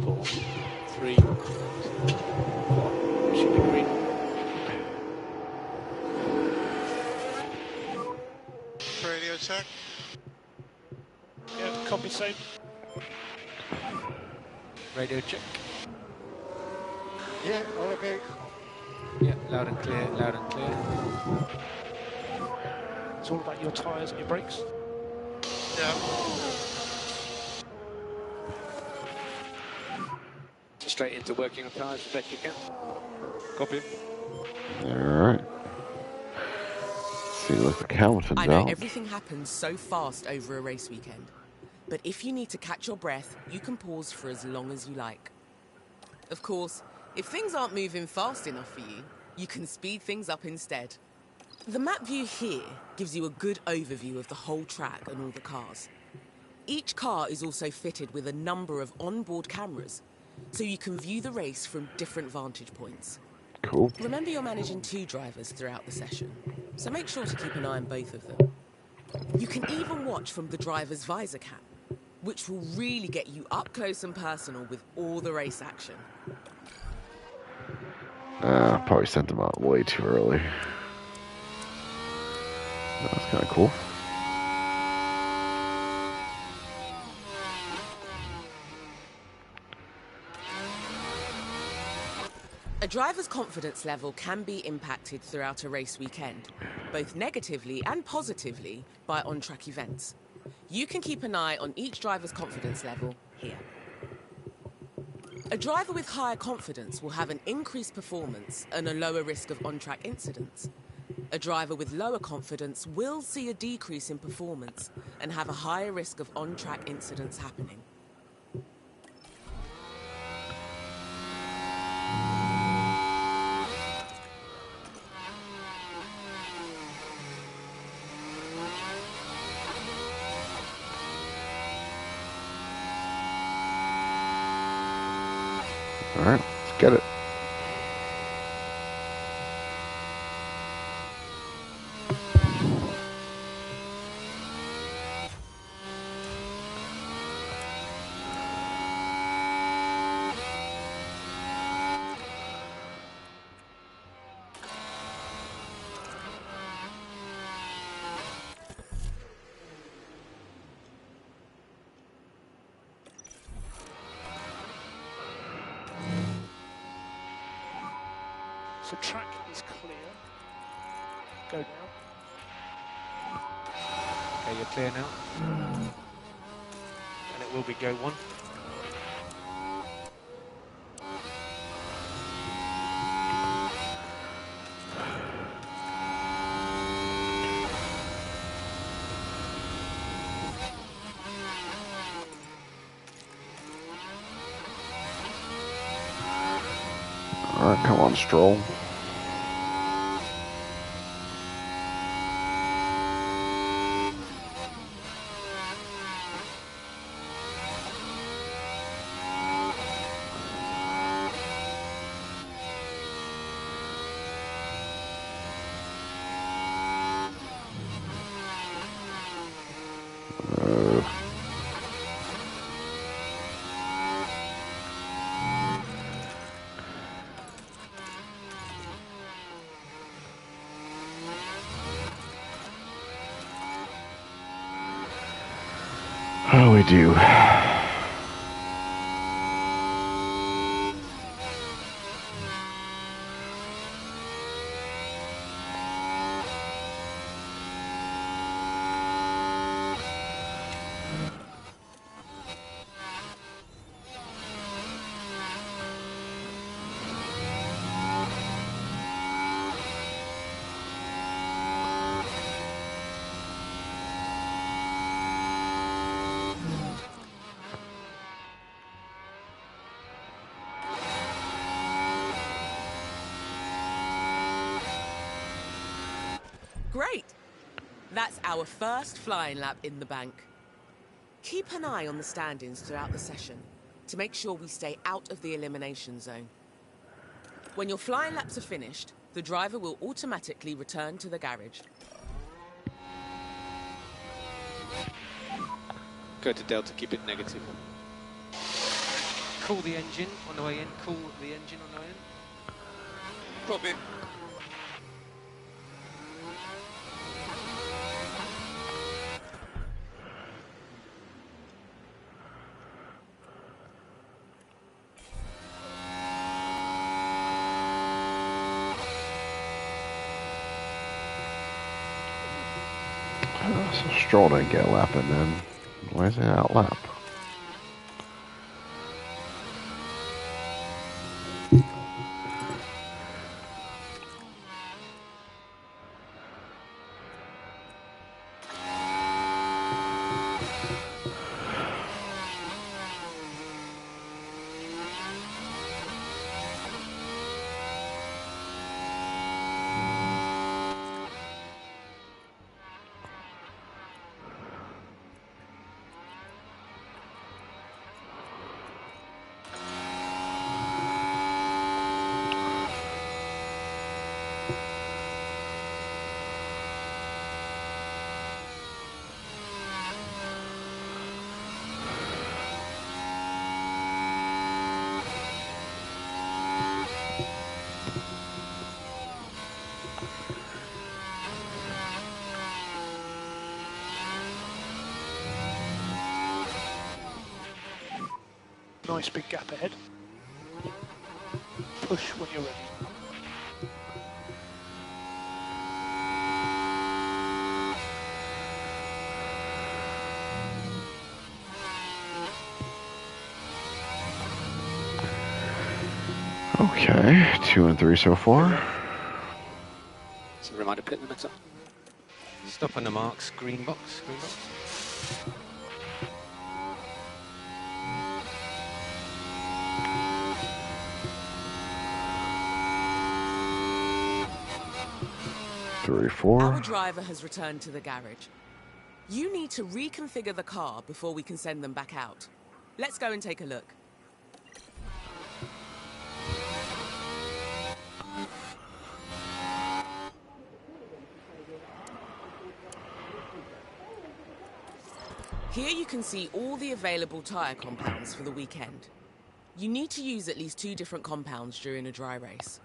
4, 3, 2, 1. Should be green. Radio check. Yeah, copy same. Radio check. Yeah, all okay. Yeah, loud and clear, loud and clear. It's all about your tyres and your brakes. Yeah. Straight into working on tyres as best you can. Copy. Alright. See, look, Hamilton's I know out. everything happens so fast over a race weekend, but if you need to catch your breath, you can pause for as long as you like. Of course, if things aren't moving fast enough for you, you can speed things up instead. The map view here gives you a good overview of the whole track and all the cars. Each car is also fitted with a number of onboard cameras, so you can view the race from different vantage points. Cool. Remember, you're managing 2 drivers throughout the session, so make sure to keep an eye on both of them. You can even watch from the driver's visor cap, which will really get you up close and personal with all the race action. Probably sent them out way too early. That's kind of cool. A driver's confidence level can be impacted throughout a race weekend, both negatively and positively by on-track events. You can keep an eye on each driver's confidence level here. A driver with higher confidence will have an increased performance and a lower risk of on-track incidents. A driver with lower confidence will see a decrease in performance and have a higher risk of on-track incidents happening. Alright, let's get it. So track is clear. Go now. Okay, you're clear now. And it will be go 1. Alright, come on, Stroll. How do we do? Great! That's our first flying lap in the bank. Keep an eye on the stand-ins throughout the session to make sure we stay out of the elimination zone. When your flying laps are finished, the driver will automatically return to the garage. Go to Delta, keep it negative. Cool the engine on the way in, cool the engine on the way in. Copy. So Stroll didn't get a lap and then why is it out lap? Nice big gap ahead. Push when you're ready. Okay, 2 and 3 so far. So reminder, pit limiter. Stop on the marks, green box, green box. Our driver has returned to the garage. You need to reconfigure the car before we can send them back out. Let's go and take a look. Here you can see all the available tyre compounds for the weekend. You need to use at least 2 different compounds during a dry race.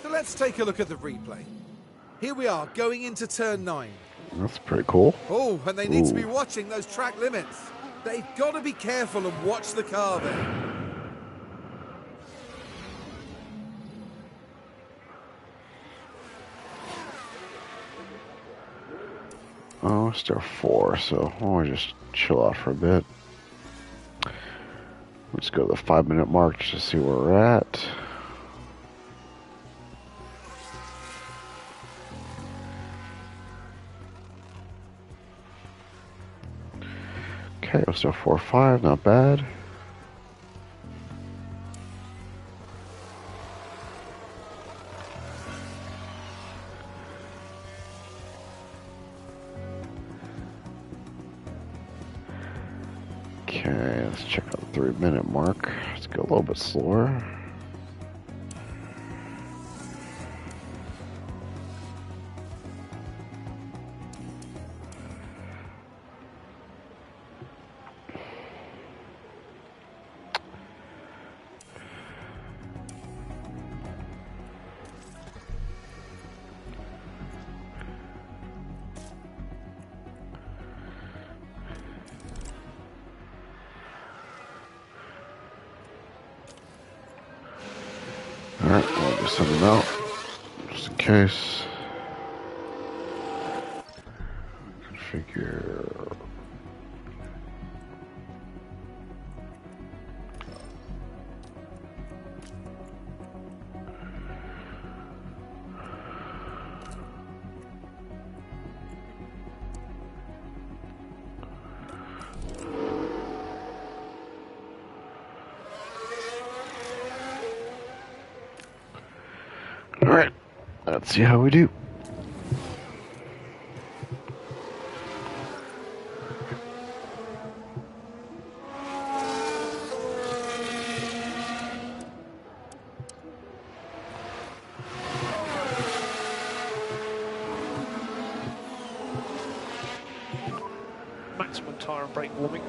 So let's take a look at the replay. Here we are, going into turn 9. That's pretty cool. Oh, and they need to be watching those track limits. They've got to be careful and watch the car there. Oh, still 4, so we'll just chill out for a bit. Let's go to the 5-minute mark just to see where we're at. Okay, we're still 4-5, not bad. Okay, let's check out the 3-minute mark. Let's go a little bit slower. Just send them out, just in case. Configure. Alright, let's see how we do. Maximum tyre and brake warming.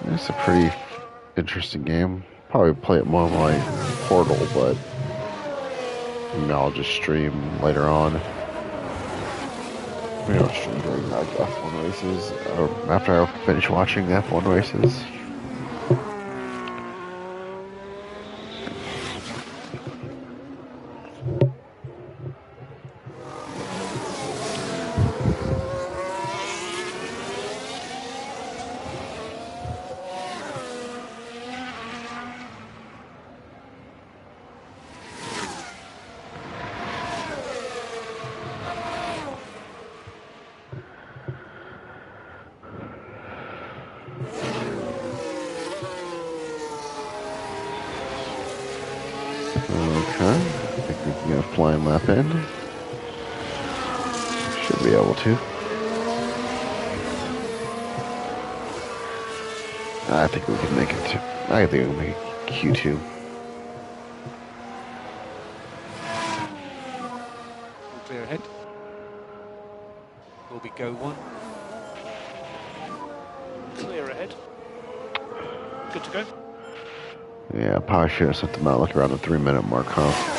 It's a pretty interesting game. Probably play it more on my Portal, but maybe I'll just stream later on. Maybe I'll stream during like F1 races, or after I finish watching the F1 races. Okay, I think we can get a flying lap in. Should be able to. I think we can make it to. I think we can make it Q2. Clear ahead. Will be go 1. Clear ahead. Good to go. Yeah, probably should have set them out like around the 3-minute mark, huh?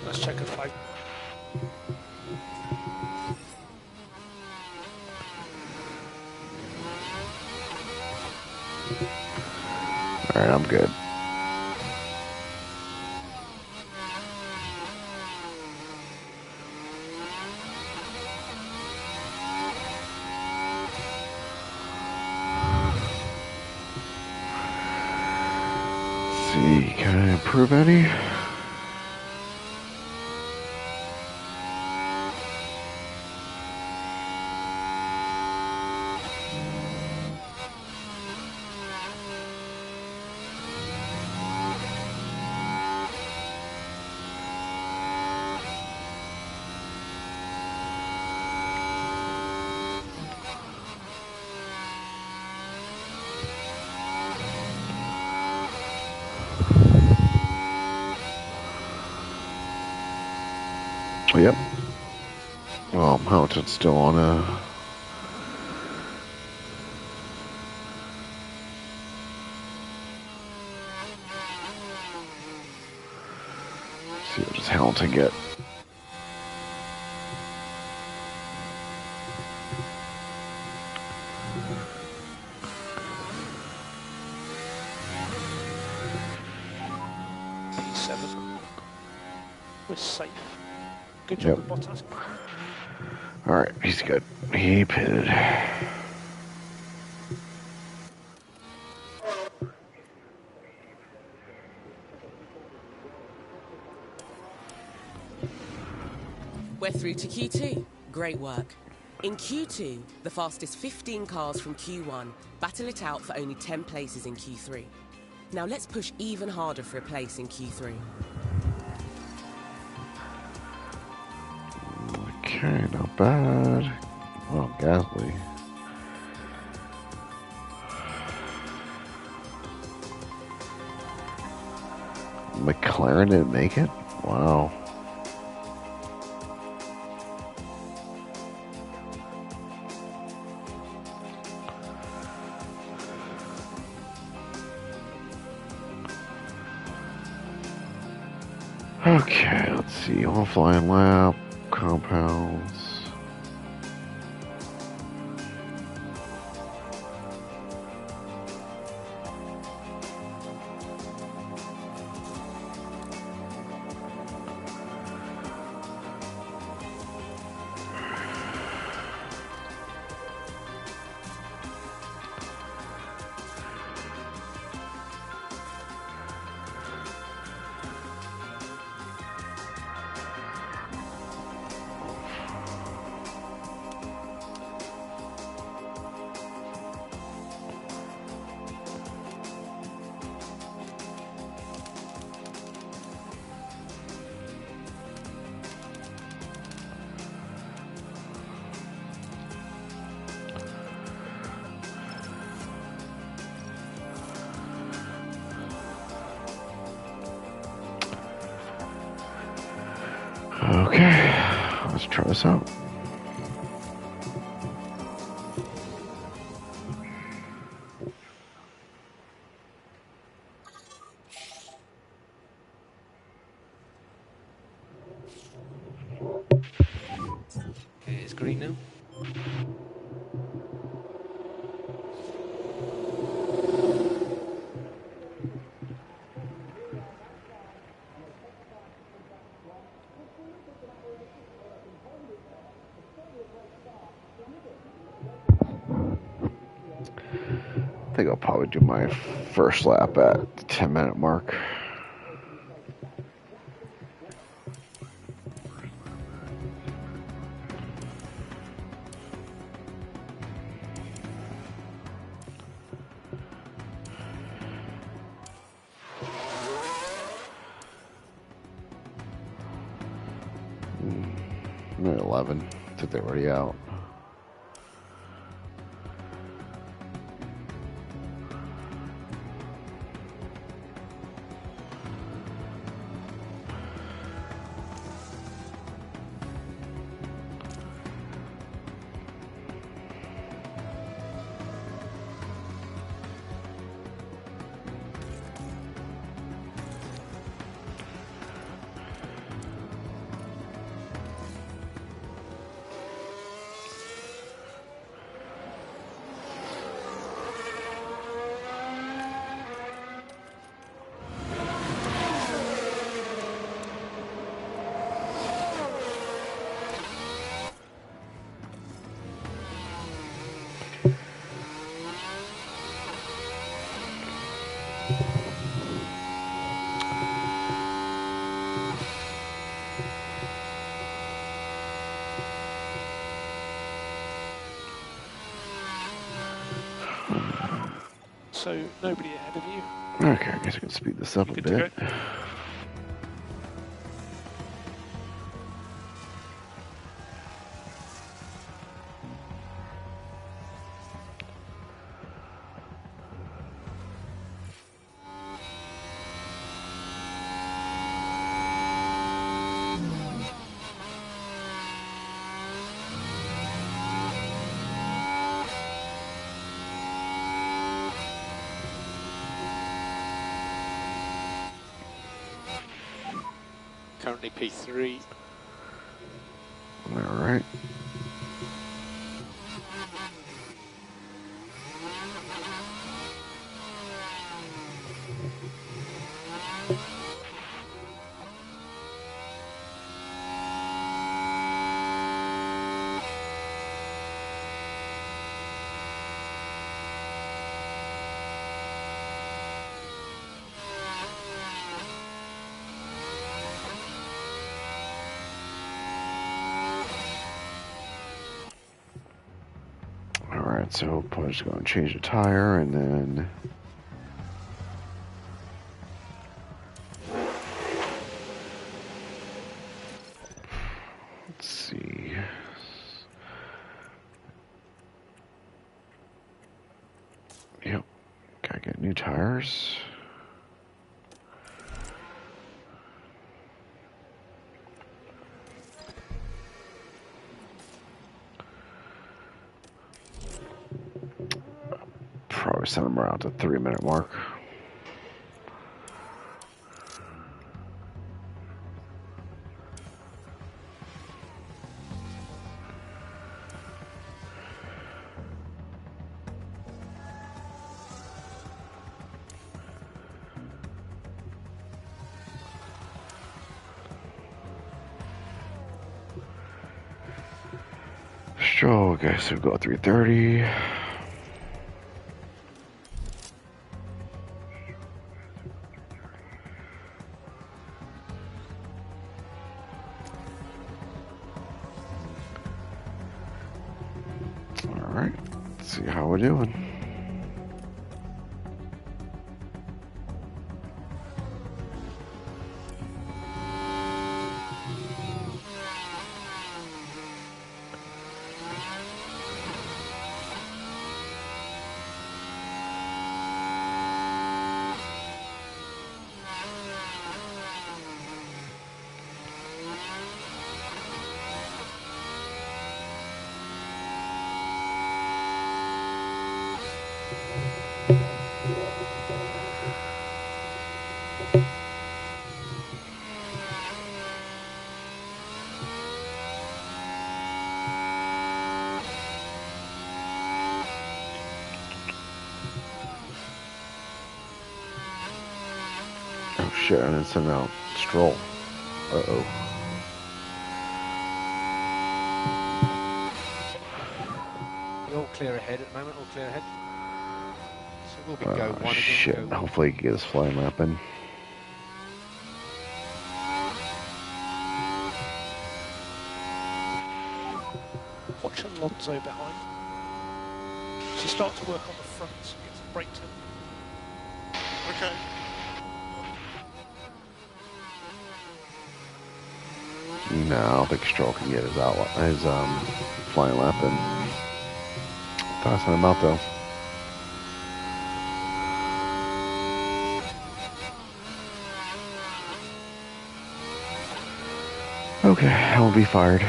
Let's check the flag. Alright, I'm good. Let's see, can I improve any? Yep. Well, Hamilton's still on a... Let's see what does Hamilton get. P7. We're safe. Good job with Bottas. Alright, he's good. He pitted. We're through to Q2. Great work. In Q2, the fastest 15 cars from Q1 battle it out for only 10 places in Q3. Now let's push even harder for a place in Q3. Okay, not bad. Oh, Gasly. McLaren didn't make it? Wow. Okay, let's see. Offline lap, compounds. Okay, let's try this out. Okay, it's green now. I think I'll probably do my first lap at the 10-minute mark. I'm at 11. I think they're already out. So nobody ahead of you. Okay, I guess I can speed this up a bit. Currently P3. All right. Alright, so I'm just going to change the tire and then let's see. Yep, gotta get new tires. send them around the 3-minute mark. Stroll, okay, so we go 3:30. Alright, let's see how we're doing. Oh shit, I didn't send out Stroll. Uh-oh. We're all clear ahead at the moment, all clear ahead. So we'll be go one shit. again. Go Hopefully he can get his flying lap in. Watch Alonso behind. So start to work on the fronts, get some brake turn. Okay. No, I don't think Stroll can get his flying lap in. Passing him out though. Okay, I will be fired.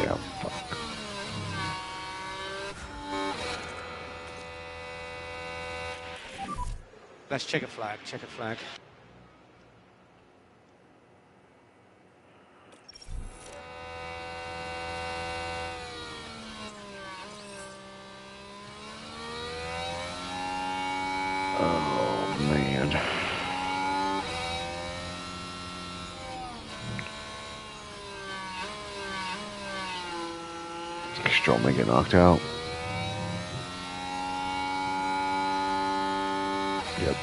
Yeah, fuck. Let's check a flag, check a flag. Oh, man. Stroll may get knocked out. Yep.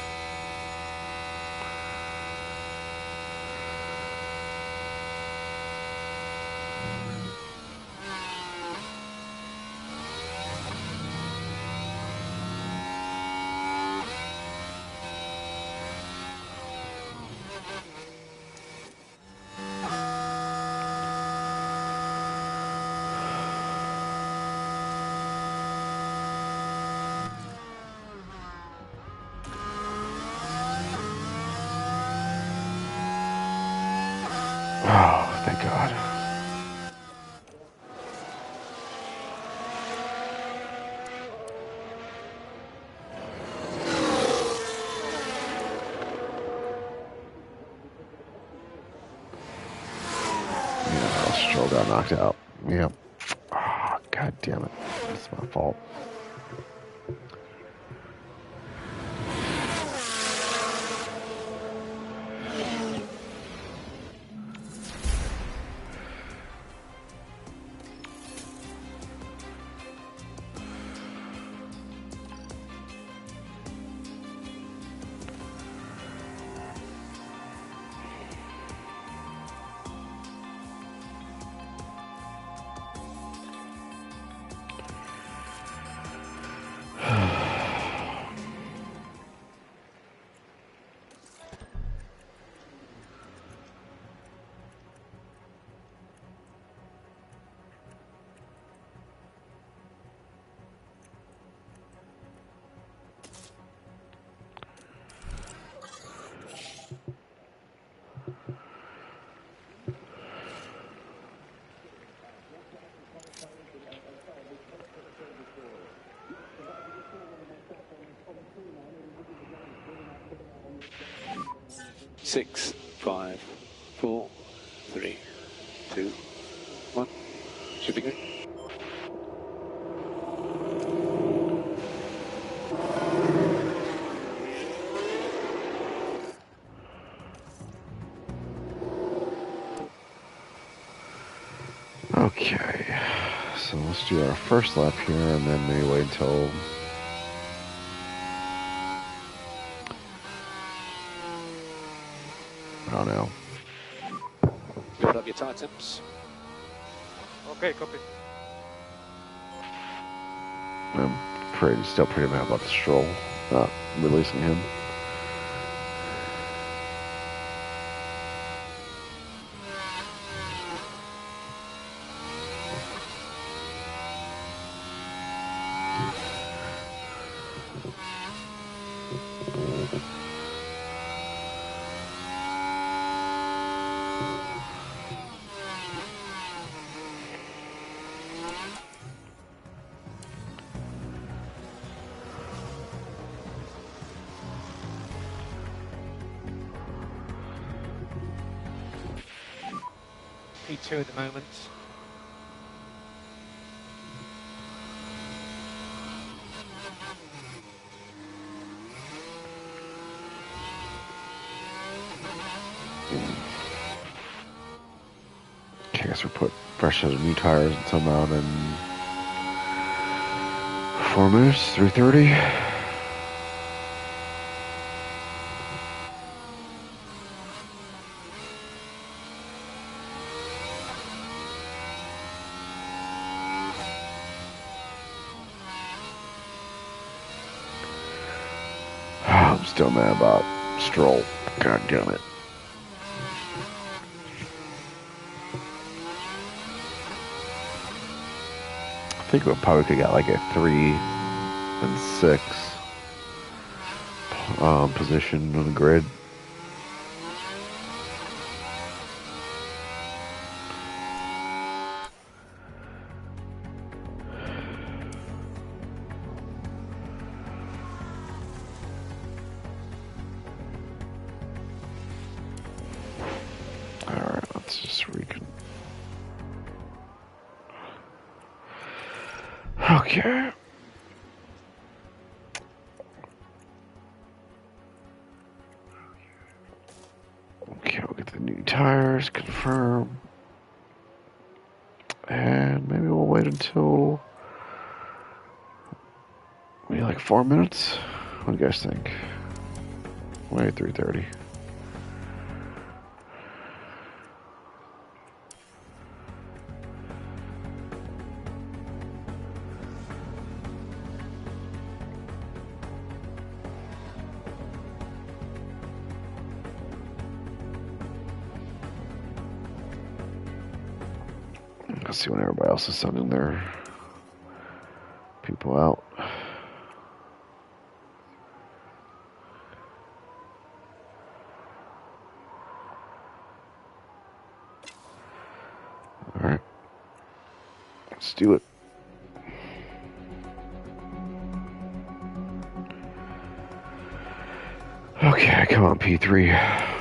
Oh, thank God. Yeah, Stroll got knocked out. Yep. Oh, God damn it. It's my fault. 6, 5, 4, 3, 2, 1. Should be good. Okay, so let's do our first lap here and then maybe wait until I don't know. Build up your tyre temps. Okay, copy. I'm still pretty mad about the Stroll not releasing him. P2 at the moment. Okay, I guess we put fresh set of new tires and some out in 4 minutes, 3:30. I'm still mad about Stroll. God damn it. I think we probably could get like a 3 and 6 position on the grid. Alright, let's just recon. Okay. Okay, we'll get the new tires, confirm. And maybe we'll wait until maybe like 4 minutes. What do you guys think? Wait, 3:30. Let's see when everybody else is sending their people out. All right, let's do it. Okay, come on, P3.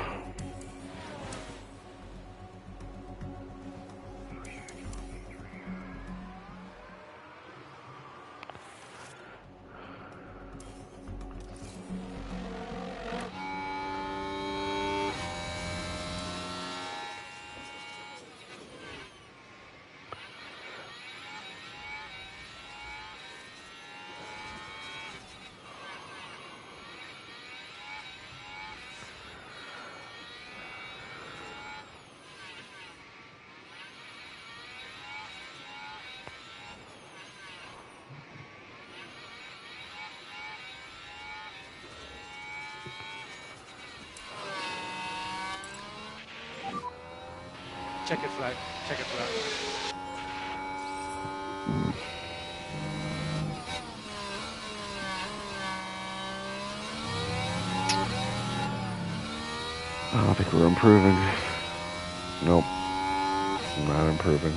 Checkered flag, checkered flag. I don't think we're improving. Nope, not improving.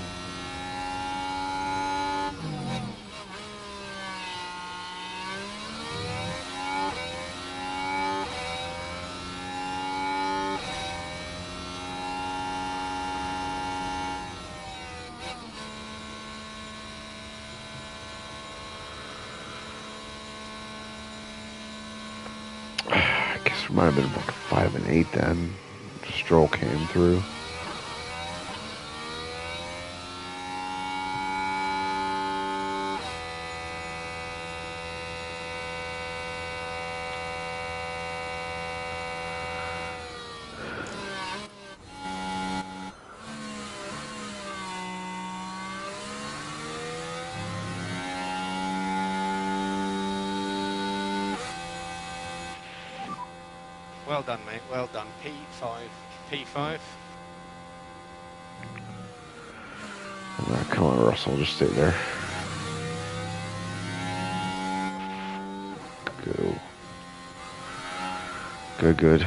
Might have been like 5 and 8 then. Stroll came through. Well done, mate. Well done. P5. P5. Right, come on, Russell. Just stay there. Go. Good, good.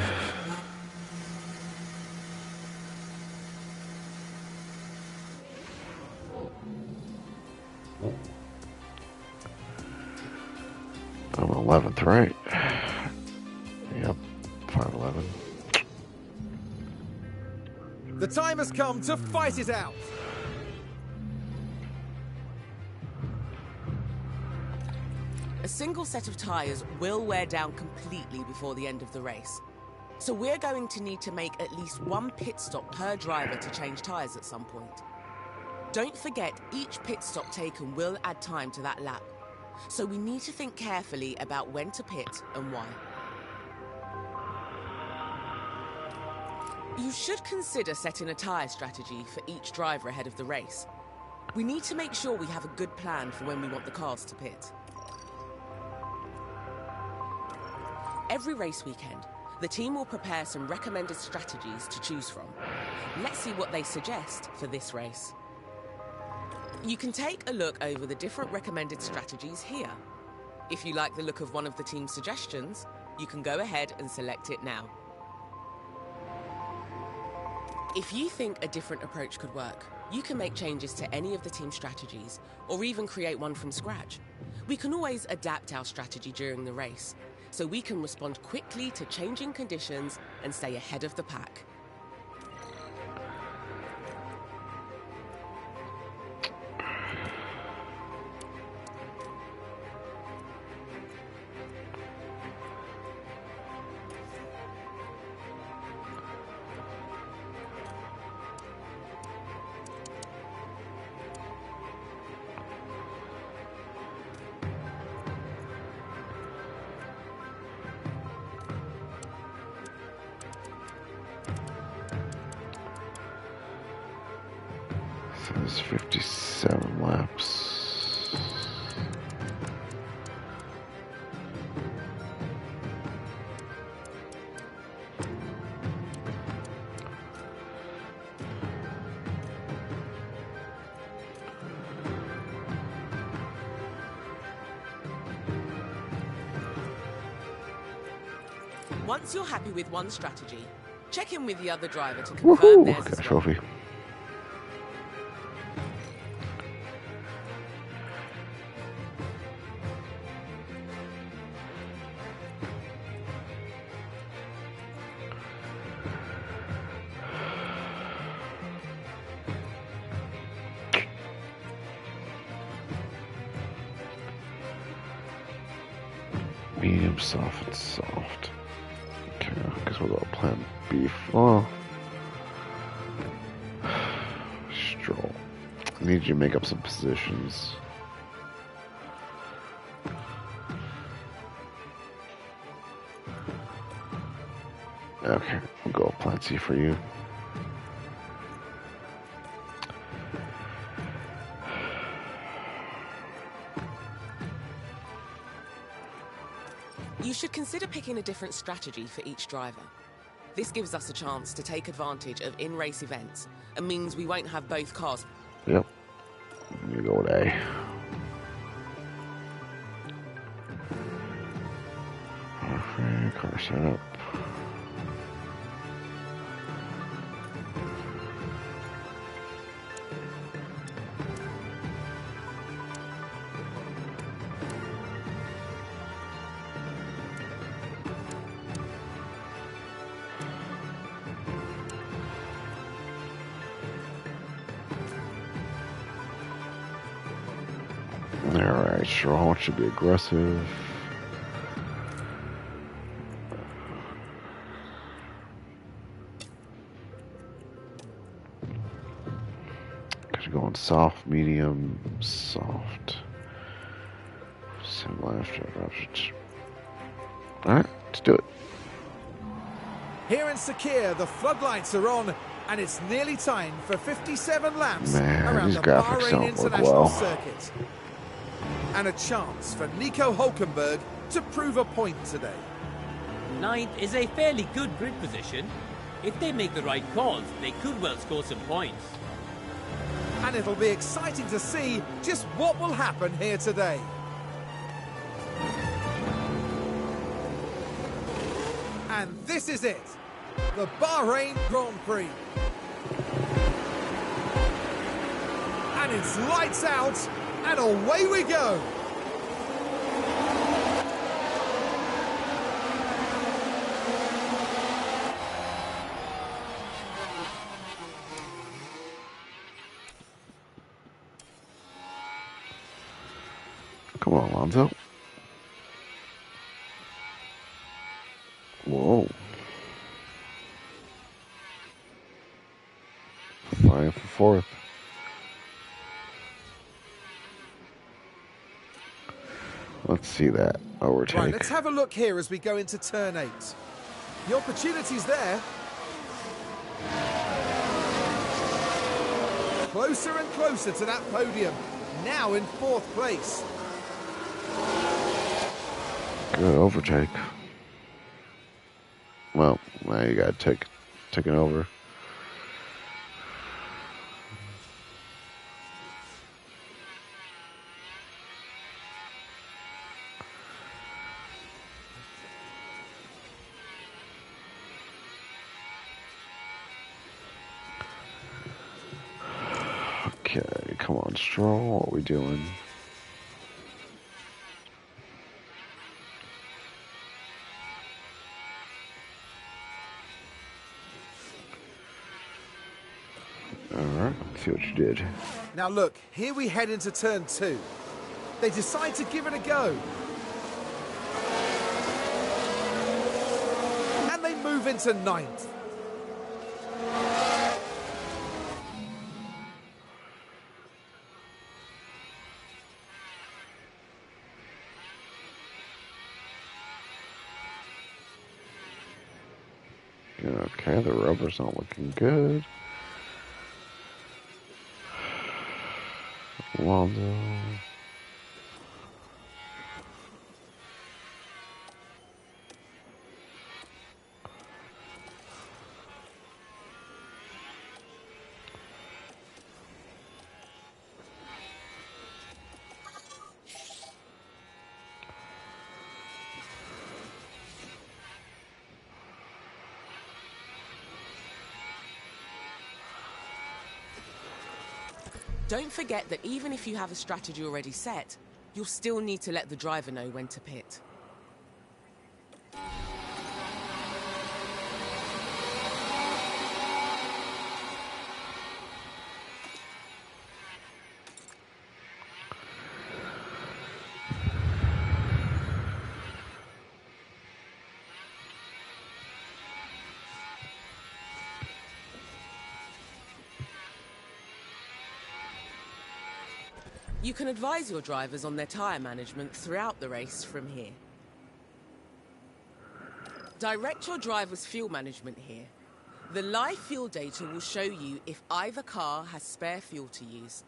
I'm 11th, right? Yep, 5:11. The time has come to fight it out. A single set of tyres will wear down completely before the end of the race. So we're going to need to make at least one pit stop per driver to change tyres at some point. Don't forget, each pit stop taken will add time to that lap. So we need to think carefully about when to pit and why. You should consider setting a tyre strategy for each driver ahead of the race. We need to make sure we have a good plan for when we want the cars to pit. Every race weekend, the team will prepare some recommended strategies to choose from. Let's see what they suggest for this race. You can take a look over the different recommended strategies here. If you like the look of one of the team's suggestions, you can go ahead and select it now. If you think a different approach could work, you can make changes to any of the team's strategies, or even create one from scratch. We can always adapt our strategy during the race, so we can respond quickly to changing conditions and stay ahead of the pack. Says 57 laps. Once you're happy with one strategy, check in with the other driver to confirm theirs Got as a well. trophy. Medium, soft, and soft. Okay, I guess we'll go plan beef. Oh. Stroll. I need you to make up some positions. Okay, we'll go plan C for you. You should consider picking a different strategy for each driver. This gives us a chance to take advantage of in-race events and means we won't have both cars. Yep. I'm gonna go with A. Okay, car setup. Alright, sure, I want you to be aggressive. we're going soft, medium, soft. Alright, let's do it. Here in Sakir, the floodlights are on, and it's nearly time for 57 laps around these the graphics Bahrain don't look International well. Circuit. And a chance for Nico Hulkenberg to prove a point today. Ninth is a fairly good grid position. If they make the right calls, they could well score some points. And it'll be exciting to see just what will happen here today. And this is it, the Bahrain Grand Prix. And it's lights out, and away we go. Come on, Alonso. Whoa. Flying for fourth. Let's see that overtake. Right, let's have a look here as we go into turn 8. The opportunity's there. Closer and closer to that podium. Now in 4th place. Good overtake. Well, now you gotta take it over. Okay, come on, Stroll. What are we doing? Alright, let's see what you did. Now look, here we head into turn 2. They decide to give it a go. And they move into 9th. Okay, the rubber's not looking good. Alonso. Don't forget that even if you have a strategy already set, you'll still need to let the driver know when to pit. You can advise your drivers on their tyre management throughout the race from here. Direct your driver's fuel management here. The live fuel data will show you if either car has spare fuel to use.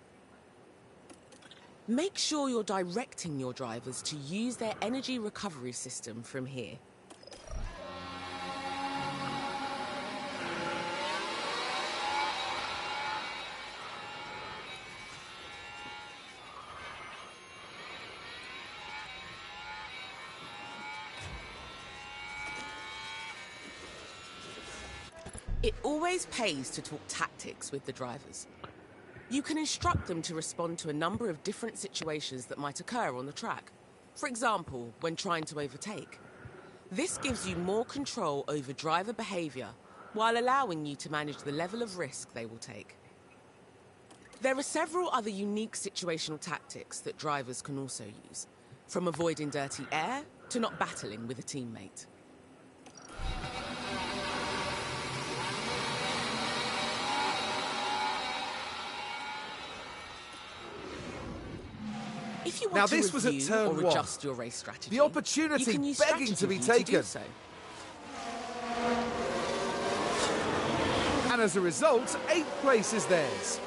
Make sure you're directing your drivers to use their energy recovery system from here. It always pays to talk tactics with the drivers. You can instruct them to respond to a number of different situations that might occur on the track. For example, when trying to overtake. This gives you more control over driver behaviour while allowing you to manage the level of risk they will take. There are several other unique situational tactics that drivers can also use, from avoiding dirty air to not battling with a teammate. If you want Now to this was at review turn or 1. adjust your race strategy, The opportunity you can use begging to be strategy view taken. do so. And as a result, 8th place is theirs.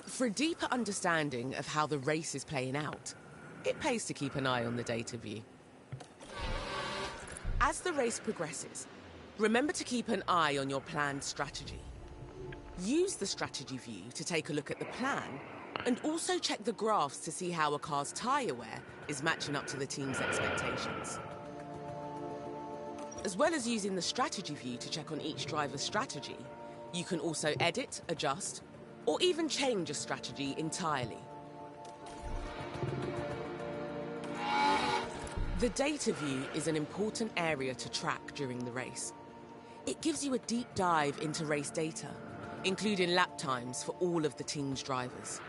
For a deeper understanding of how the race is playing out, it pays to keep an eye on the data view. As the race progresses, remember to keep an eye on your planned strategy. Use the strategy view to take a look at the plan and also check the graphs to see how a car's tyre wear is matching up to the team's expectations. As well as using the strategy view to check on each driver's strategy, you can also edit, adjust, or even change a strategy entirely. The data view is an important area to track during the race. It gives you a deep dive into race data, including lap times for all of the team's drivers.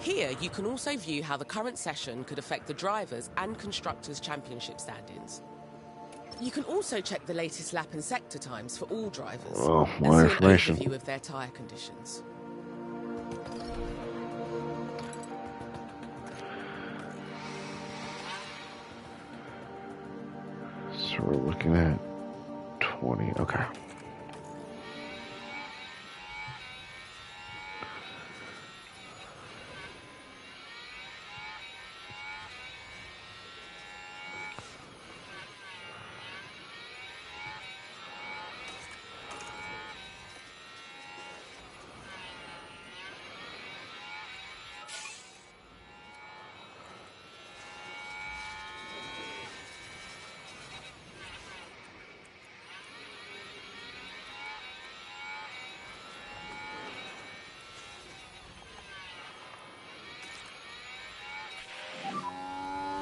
Here, you can also view how the current session could affect the drivers' and constructors' championship standings. You can also check the latest lap and sector times for all drivers, Oh, and more see information. an overview of their tyre conditions. So we're looking at 20. Okay.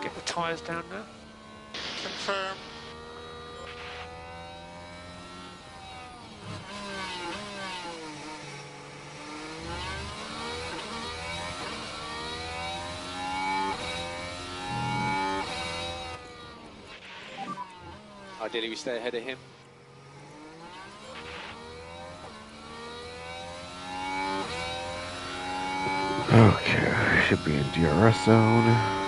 Get the tyres down now. Confirm. Ideally, we stay ahead of him. Okay, should be in DRS zone.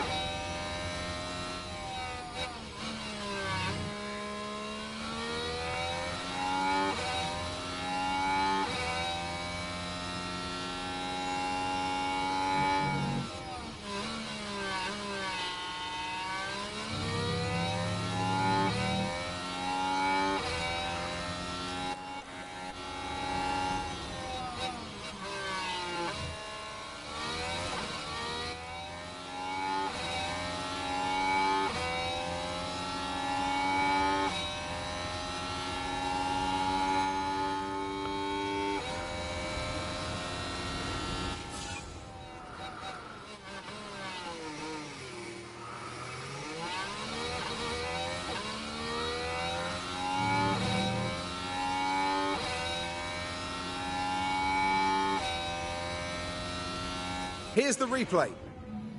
Here's the replay.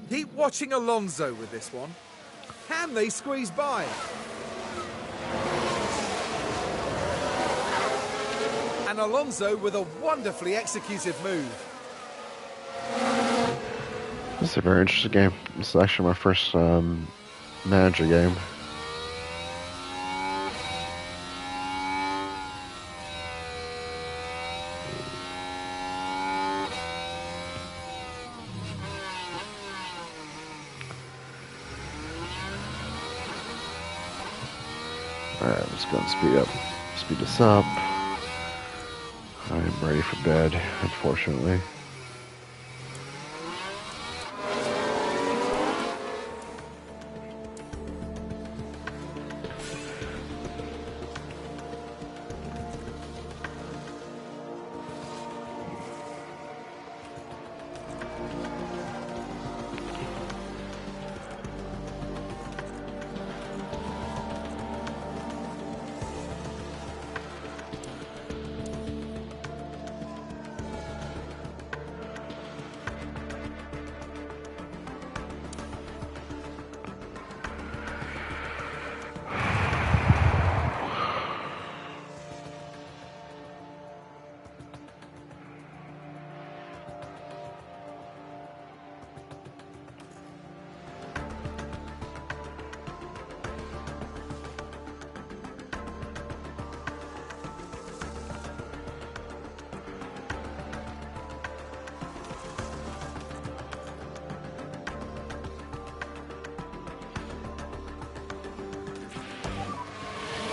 Keep watching Alonso with this one. Can they squeeze by? And Alonso with a wonderfully executed move. This is a very interesting game. This is actually my first manager game. Alright, let's go and speed this up. I'm ready for bed, unfortunately.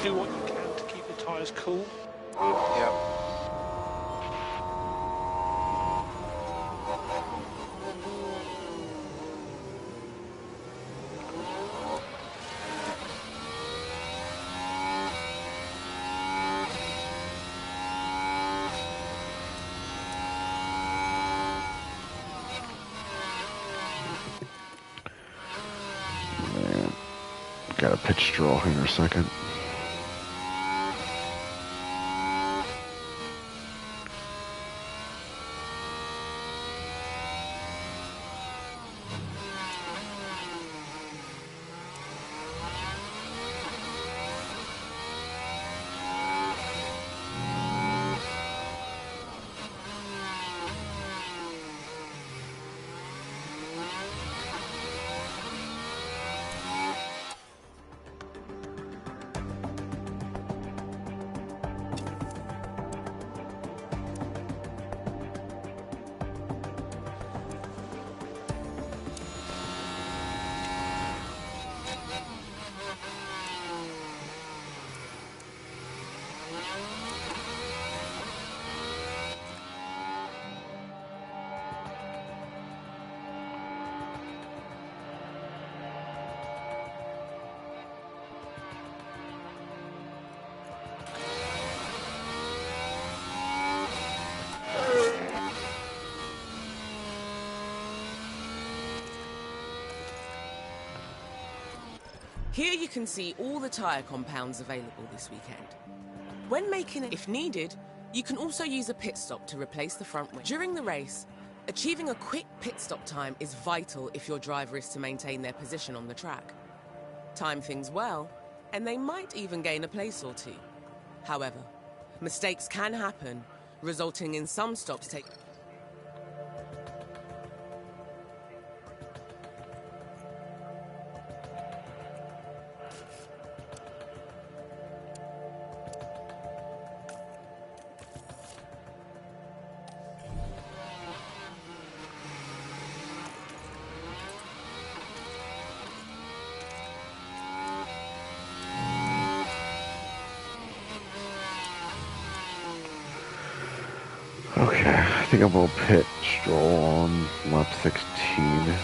do what you can to keep the tyres cool. Yeah. Man, got a pitch draw here in a second. Here you can see all the tyre compounds available this weekend. When making it, if needed, you can also use a pit stop to replace the front wing. During the race, achieving a quick pit stop time is vital if your driver is to maintain their position on the track. Time things well, and they might even gain a place or two. However, mistakes can happen, resulting in some stops taking... Okay, I think I'm gonna pit Stroll on lap 16.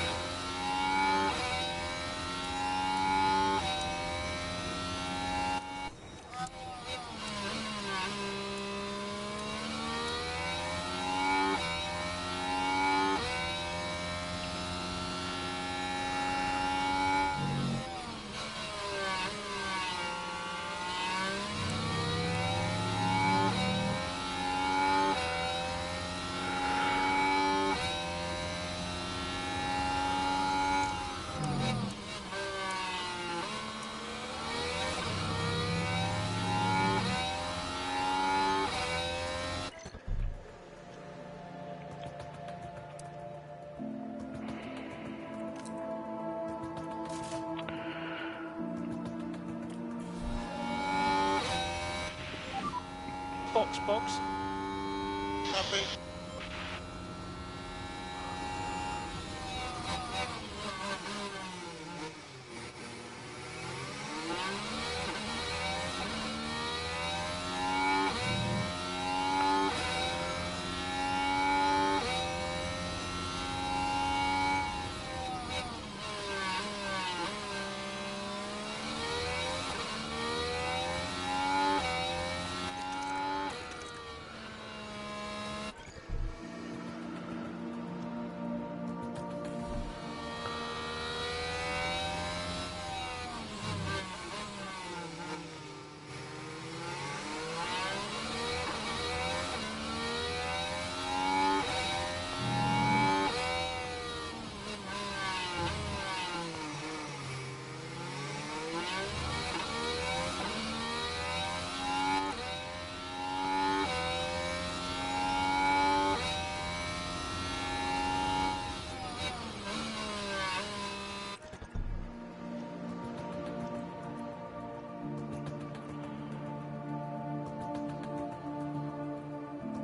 Box. Copy.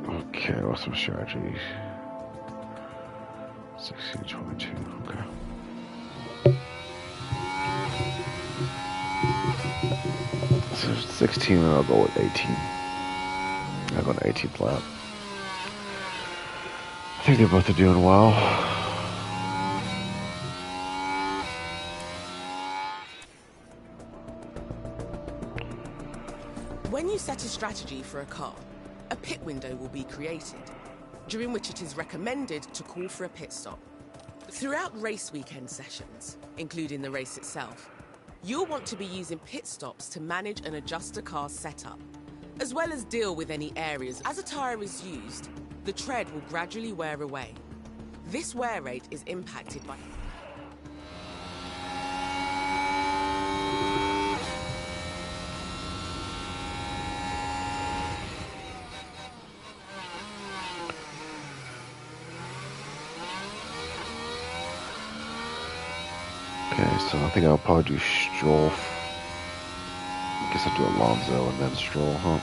Okay, what's my strategy? 16:22. Okay. So 16, and I'll go with 18. I'll go to 18th lap. I think they both are doing well. When you set a strategy for a car, a pit window will be created, during which it is recommended to call for a pit stop. Throughout race weekend sessions, including the race itself, you'll want to be using pit stops to manage and adjust a car's setup, as well as deal with any areas. As a tyre is used, the tread will gradually wear away. This wear rate is impacted by... Okay, so I think I'll probably do Stroll. I guess I'll do Alonso and then Stroll, huh?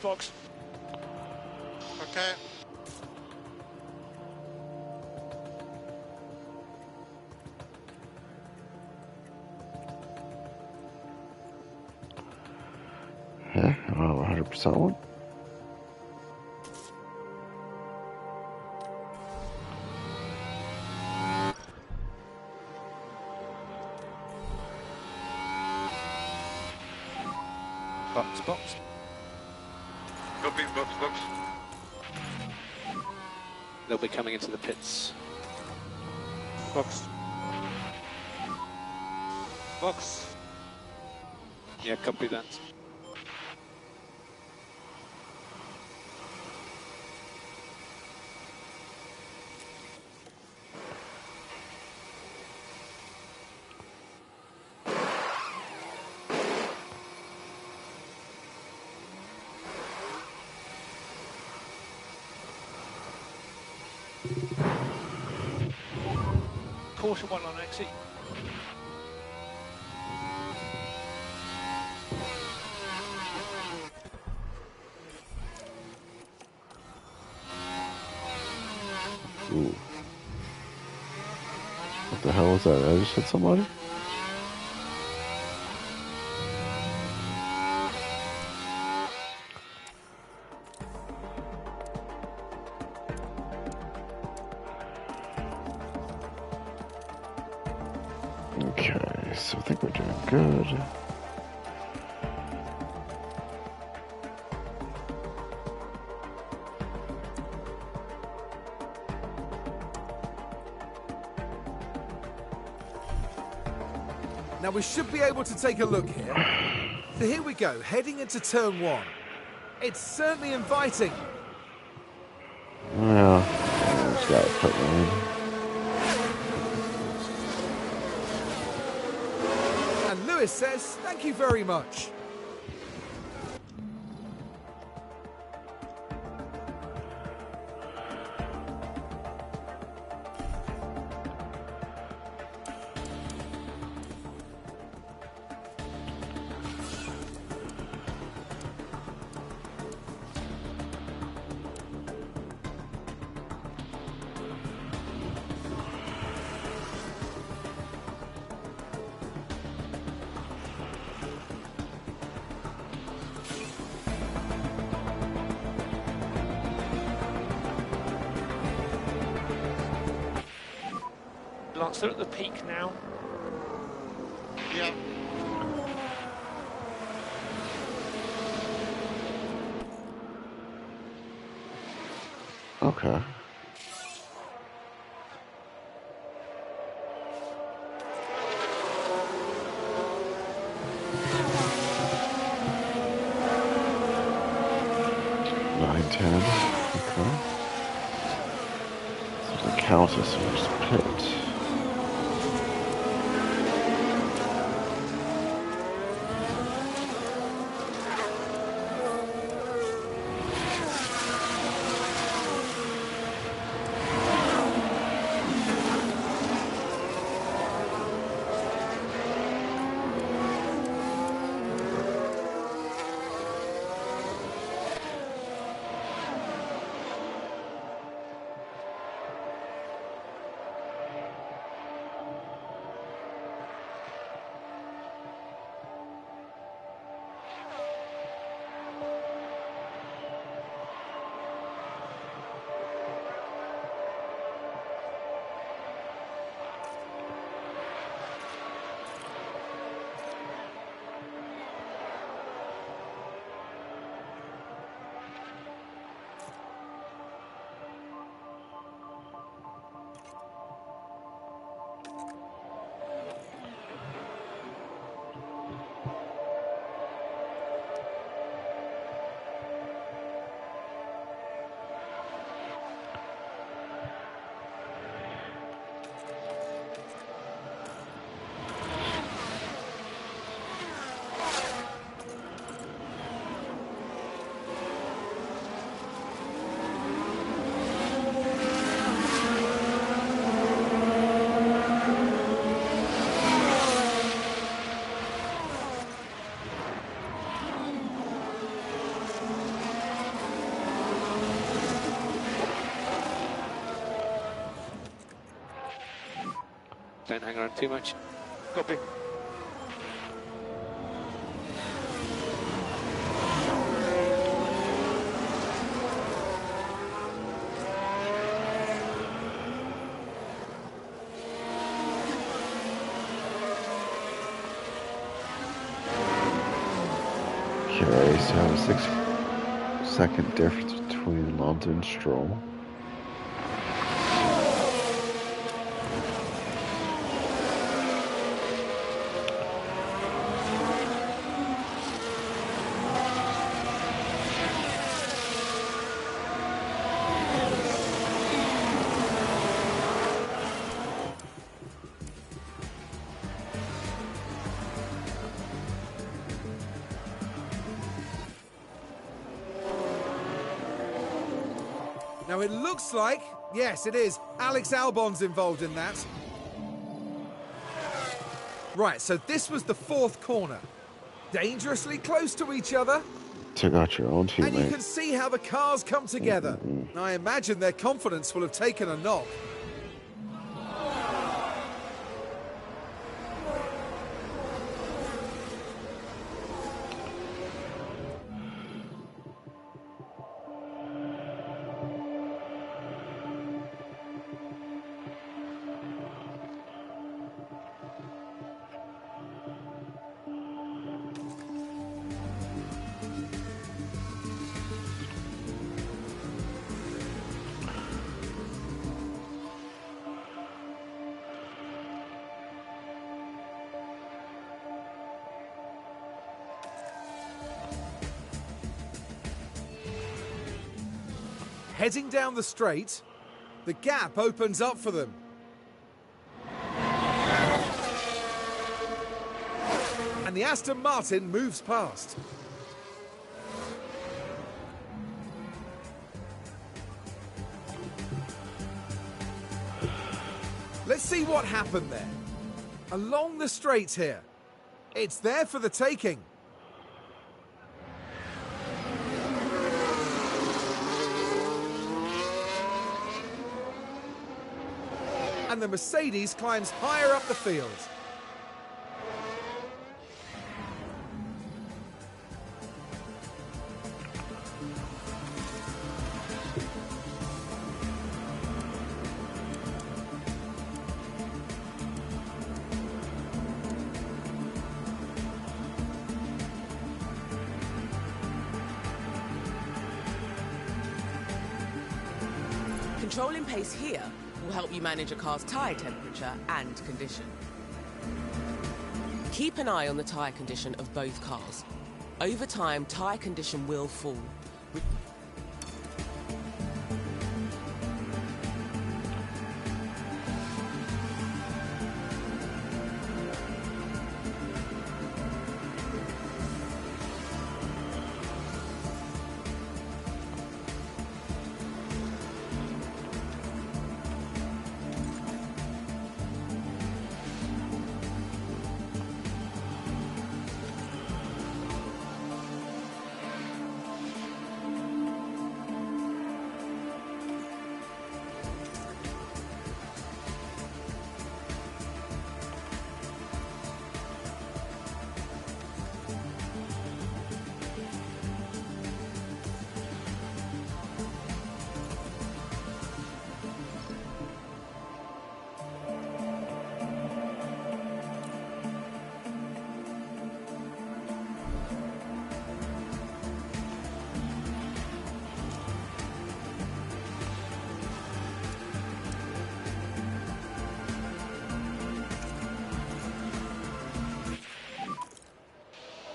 Box. Okay. Yeah, I don't have 100% one. Box. Copy, box. They'll be coming into the pits. Box. Yeah, copy that. Caution one on exit. Ooh. What the hell was that? I just hit somebody? Okay, so I think we're doing good. Now we should be able to take a look here. So here we go, heading into turn one. It's certainly inviting. Well, I just gotta put one in. And Lewis says, thank you very much. Lance, they're at the peak now. Yeah. Okay. Nine, 10. Okay. So the count is first pit. Don't hang around too much. Copy. Okay, so a 6-second difference between London and Stroll. Now it looks like, yes it is, Alex Albon's involved in that. Right, so this was the fourth corner. Dangerously close to each other. Took out your own teammate. And you can see how the cars come together. I imagine their confidence will have taken a knock. Heading down the straight, the gap opens up for them. And the Aston Martin moves past. Let's see what happened there. Along the straight here. It's there for the taking. And the Mercedes climbs higher up the field. Controlling pace here will help you manage a car's tyre temperature and condition. Keep an eye on the tyre condition of both cars. Over time, tyre condition will fall.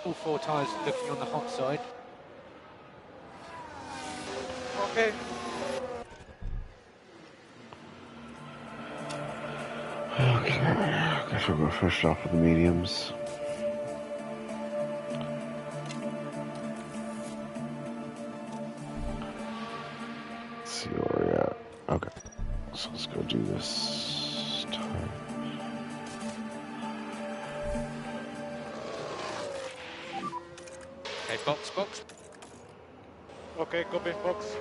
All 4 tyres looking on the hot side. Okay. Okay, I guess we'll go first off with the mediums. Let's see where we're at. Okay, so let's go do this time. Okay, box. Okay, copy, box.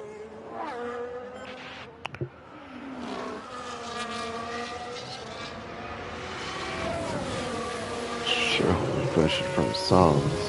Sure, we push it from songs.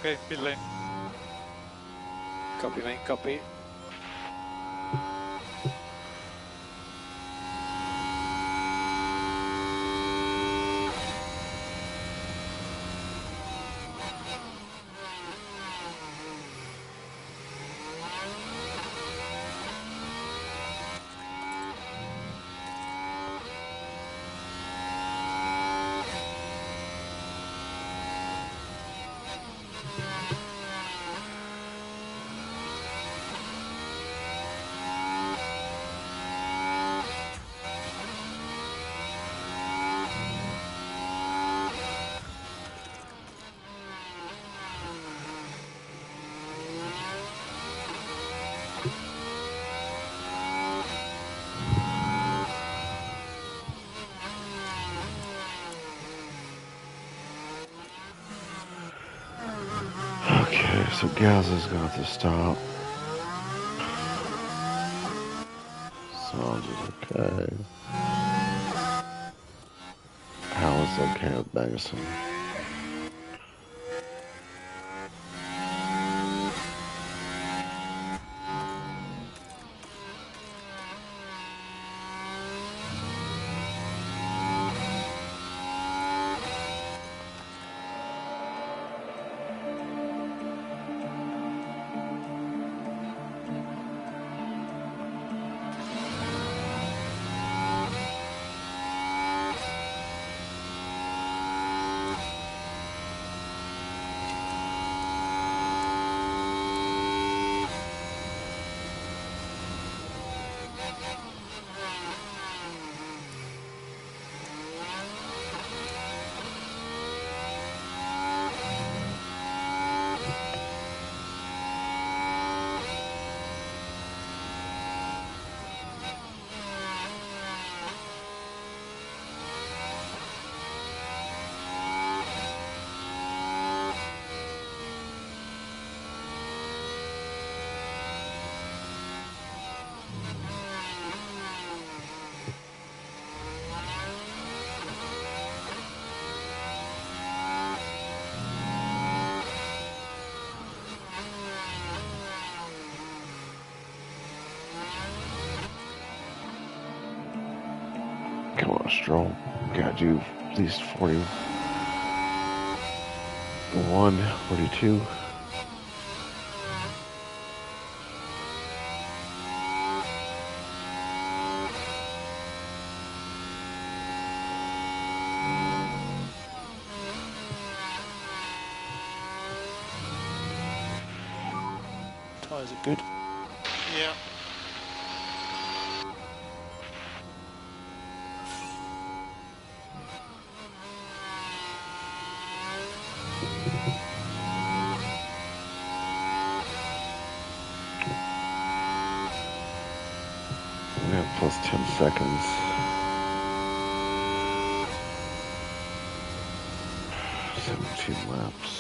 Okay, pit lane. Copy, mate, copy. Okay, so Gaz is going to stop. Songs is okay. Hal is okay with Benson. Come on, Stroll. Gotta do at least 41, 42. Tyres are good. Yeah. Yeah, plus 10 seconds. 17 laps.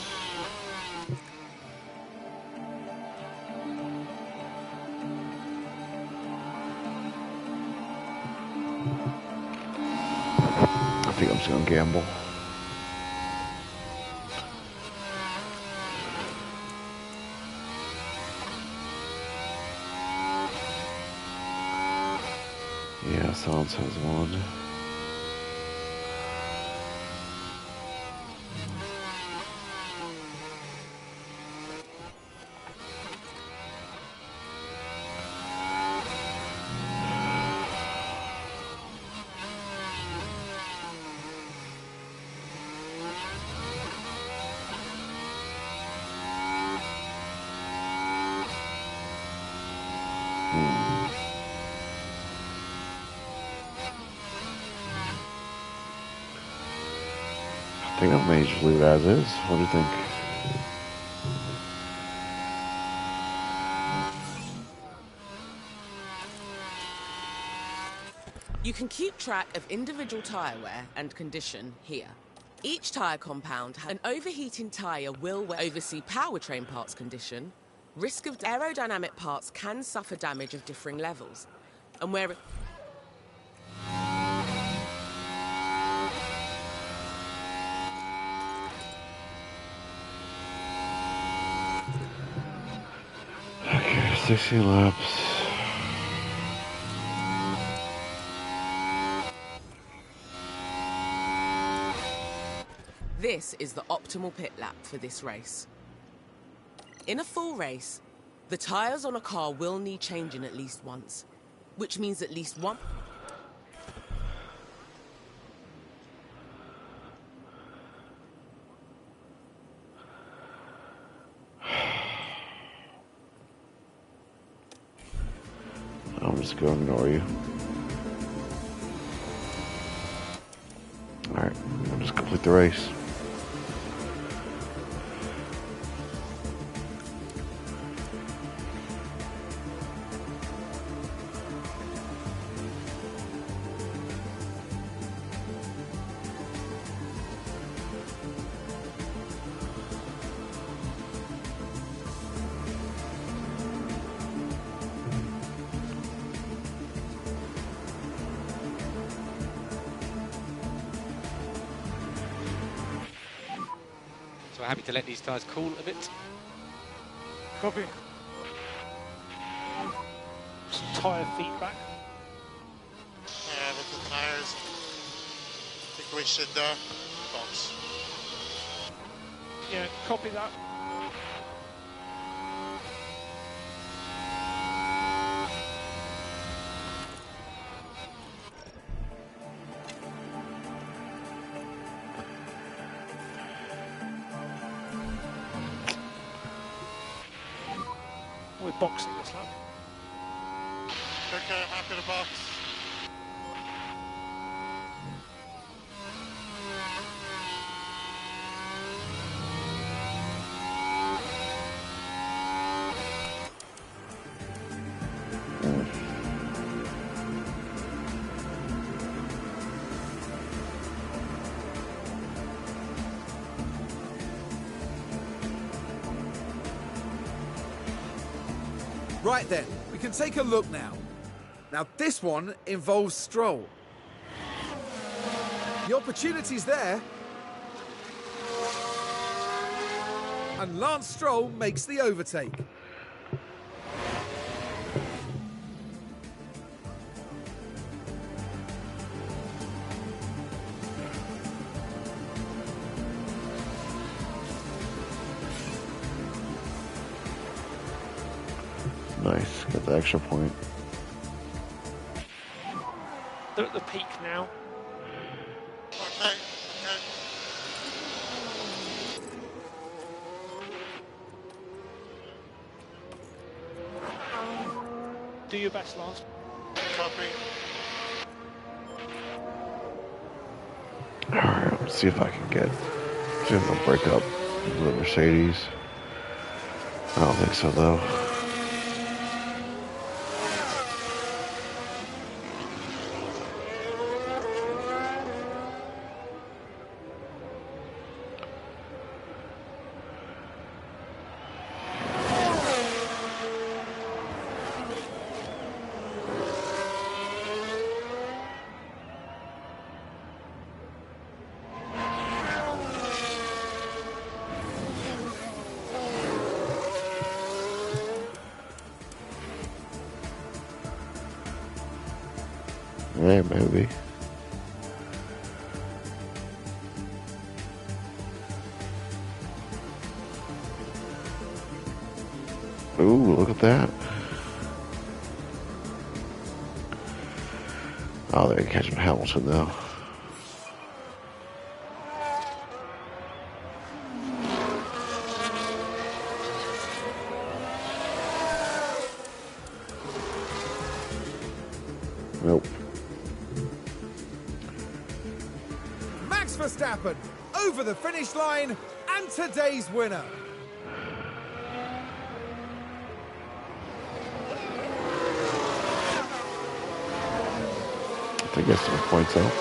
I think I'm just gonna gamble. Yeah, Silence has one. I think I may just leave it as is. What do you think? You can keep track of individual tyre wear and condition here. Each tyre compound has an overheating tyre will oversee powertrain parts condition. Risk of aerodynamic parts can suffer damage of differing levels. And where Okay, 16 laps. This is the optimal pit lap for this race. In a full race, the tyres on a car will need changing at least once, which means at least one. I'm just gonna ignore you. Alright, I'll just complete the race. So we're happy to let these tyres cool a bit. Copy. Some tyre feedback. Yeah, with the tires. I think we should box. Yeah, copy that. We're boxing this lap. Okay, I'm happy to box. Right then, we can take a look now. Now this one involves Stroll. The opportunity's there. And Lance Stroll makes the overtake. Nice, got the extra point. They're at the peak now. Okay, Do your best, Lars. copy. Alright, let's see if I can see if I'll break up the Mercedes. I don't think so though. Yeah, maybe. Ooh, look at that. Oh, they're catching Hamilton though. Nope. Max Verstappen over the finish line and today's winner. I guess some points out.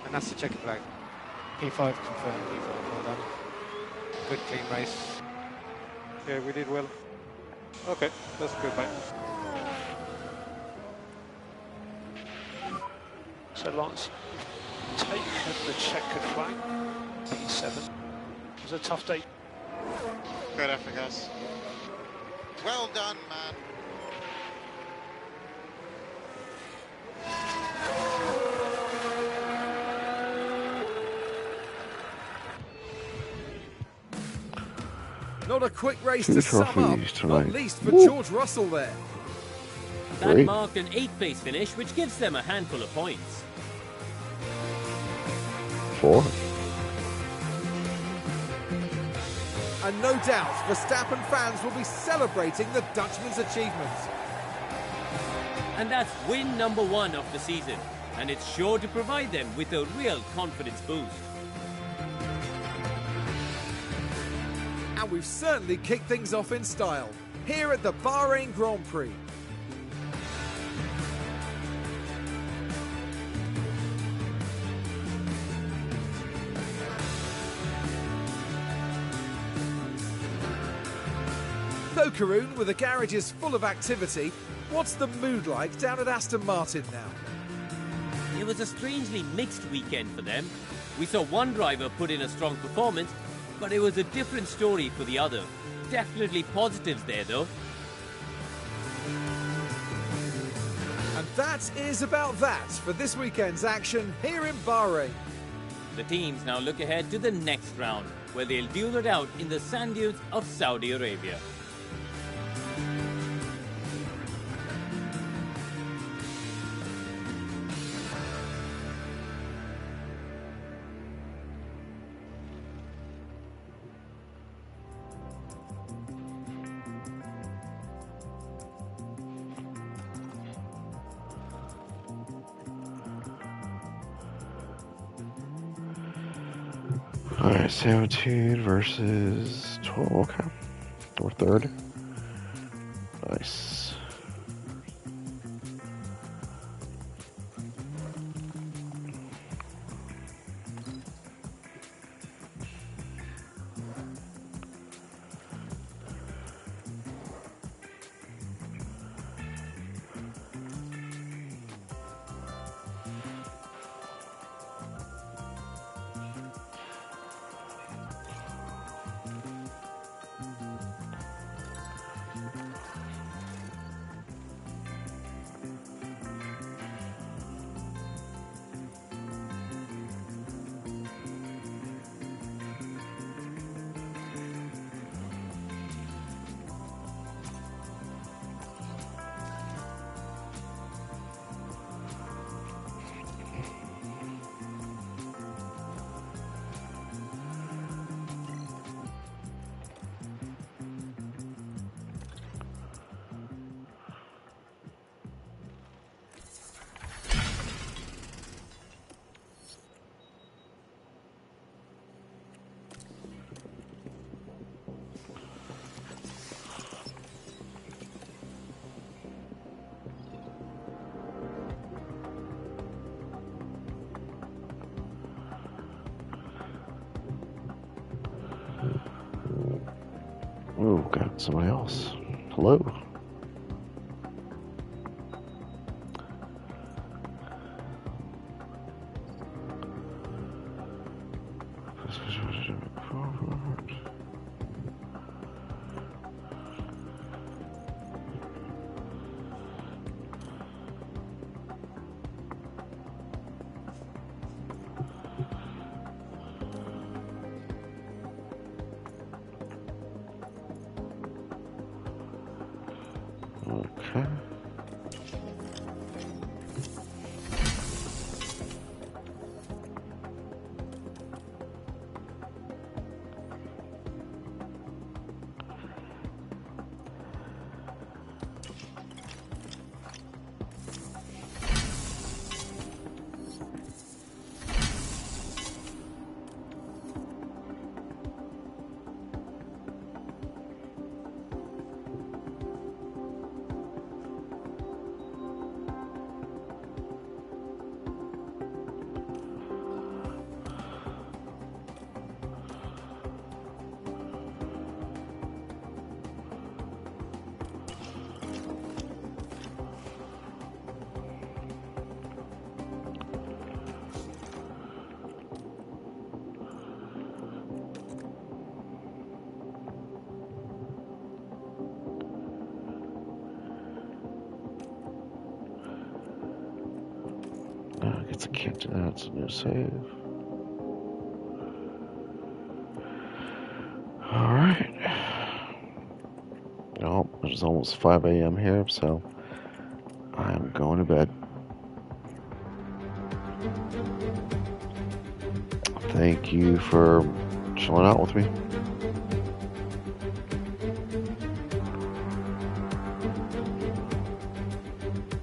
And that's the checkered flag. P5 confirmed, P5, well done. Good clean race. Yeah, we did well. Okay, that's good, mate. So Lance, taken the checkered flag, P7. It was a tough day. Good effort, guys. Well done, man. Not a quick race Two to sum up, trophies tonight. not least for Woo. George Russell there. That Great. marked an 8th place finish, which gives them a handful of points. 4. And no doubt, Verstappen fans will be celebrating the Dutchman's achievement. And that's win number 1 of the season, and it's sure to provide them with a real confidence boost. And we've certainly kicked things off in style, here at the Bahrain Grand Prix. No, Karun, with the garages full of activity, what's the mood like down at Aston Martin now? It was a strangely mixed weekend for them. We saw one driver put in a strong performance, but it was a different story for the other. Definitely positives there though. And that is about that for this weekend's action here in Bahrain. The teams now look ahead to the next round, where they'll duel it out in the sand dunes of Saudi Arabia. Alright, 17 versus 12, okay. Or 3rd. Nice. Oh, got somebody else. Hello. Okay. It's a kit. That's a new save. Alright. Oh, it's almost 5 a.m. here, so I'm going to bed. Thank you for chilling out with me.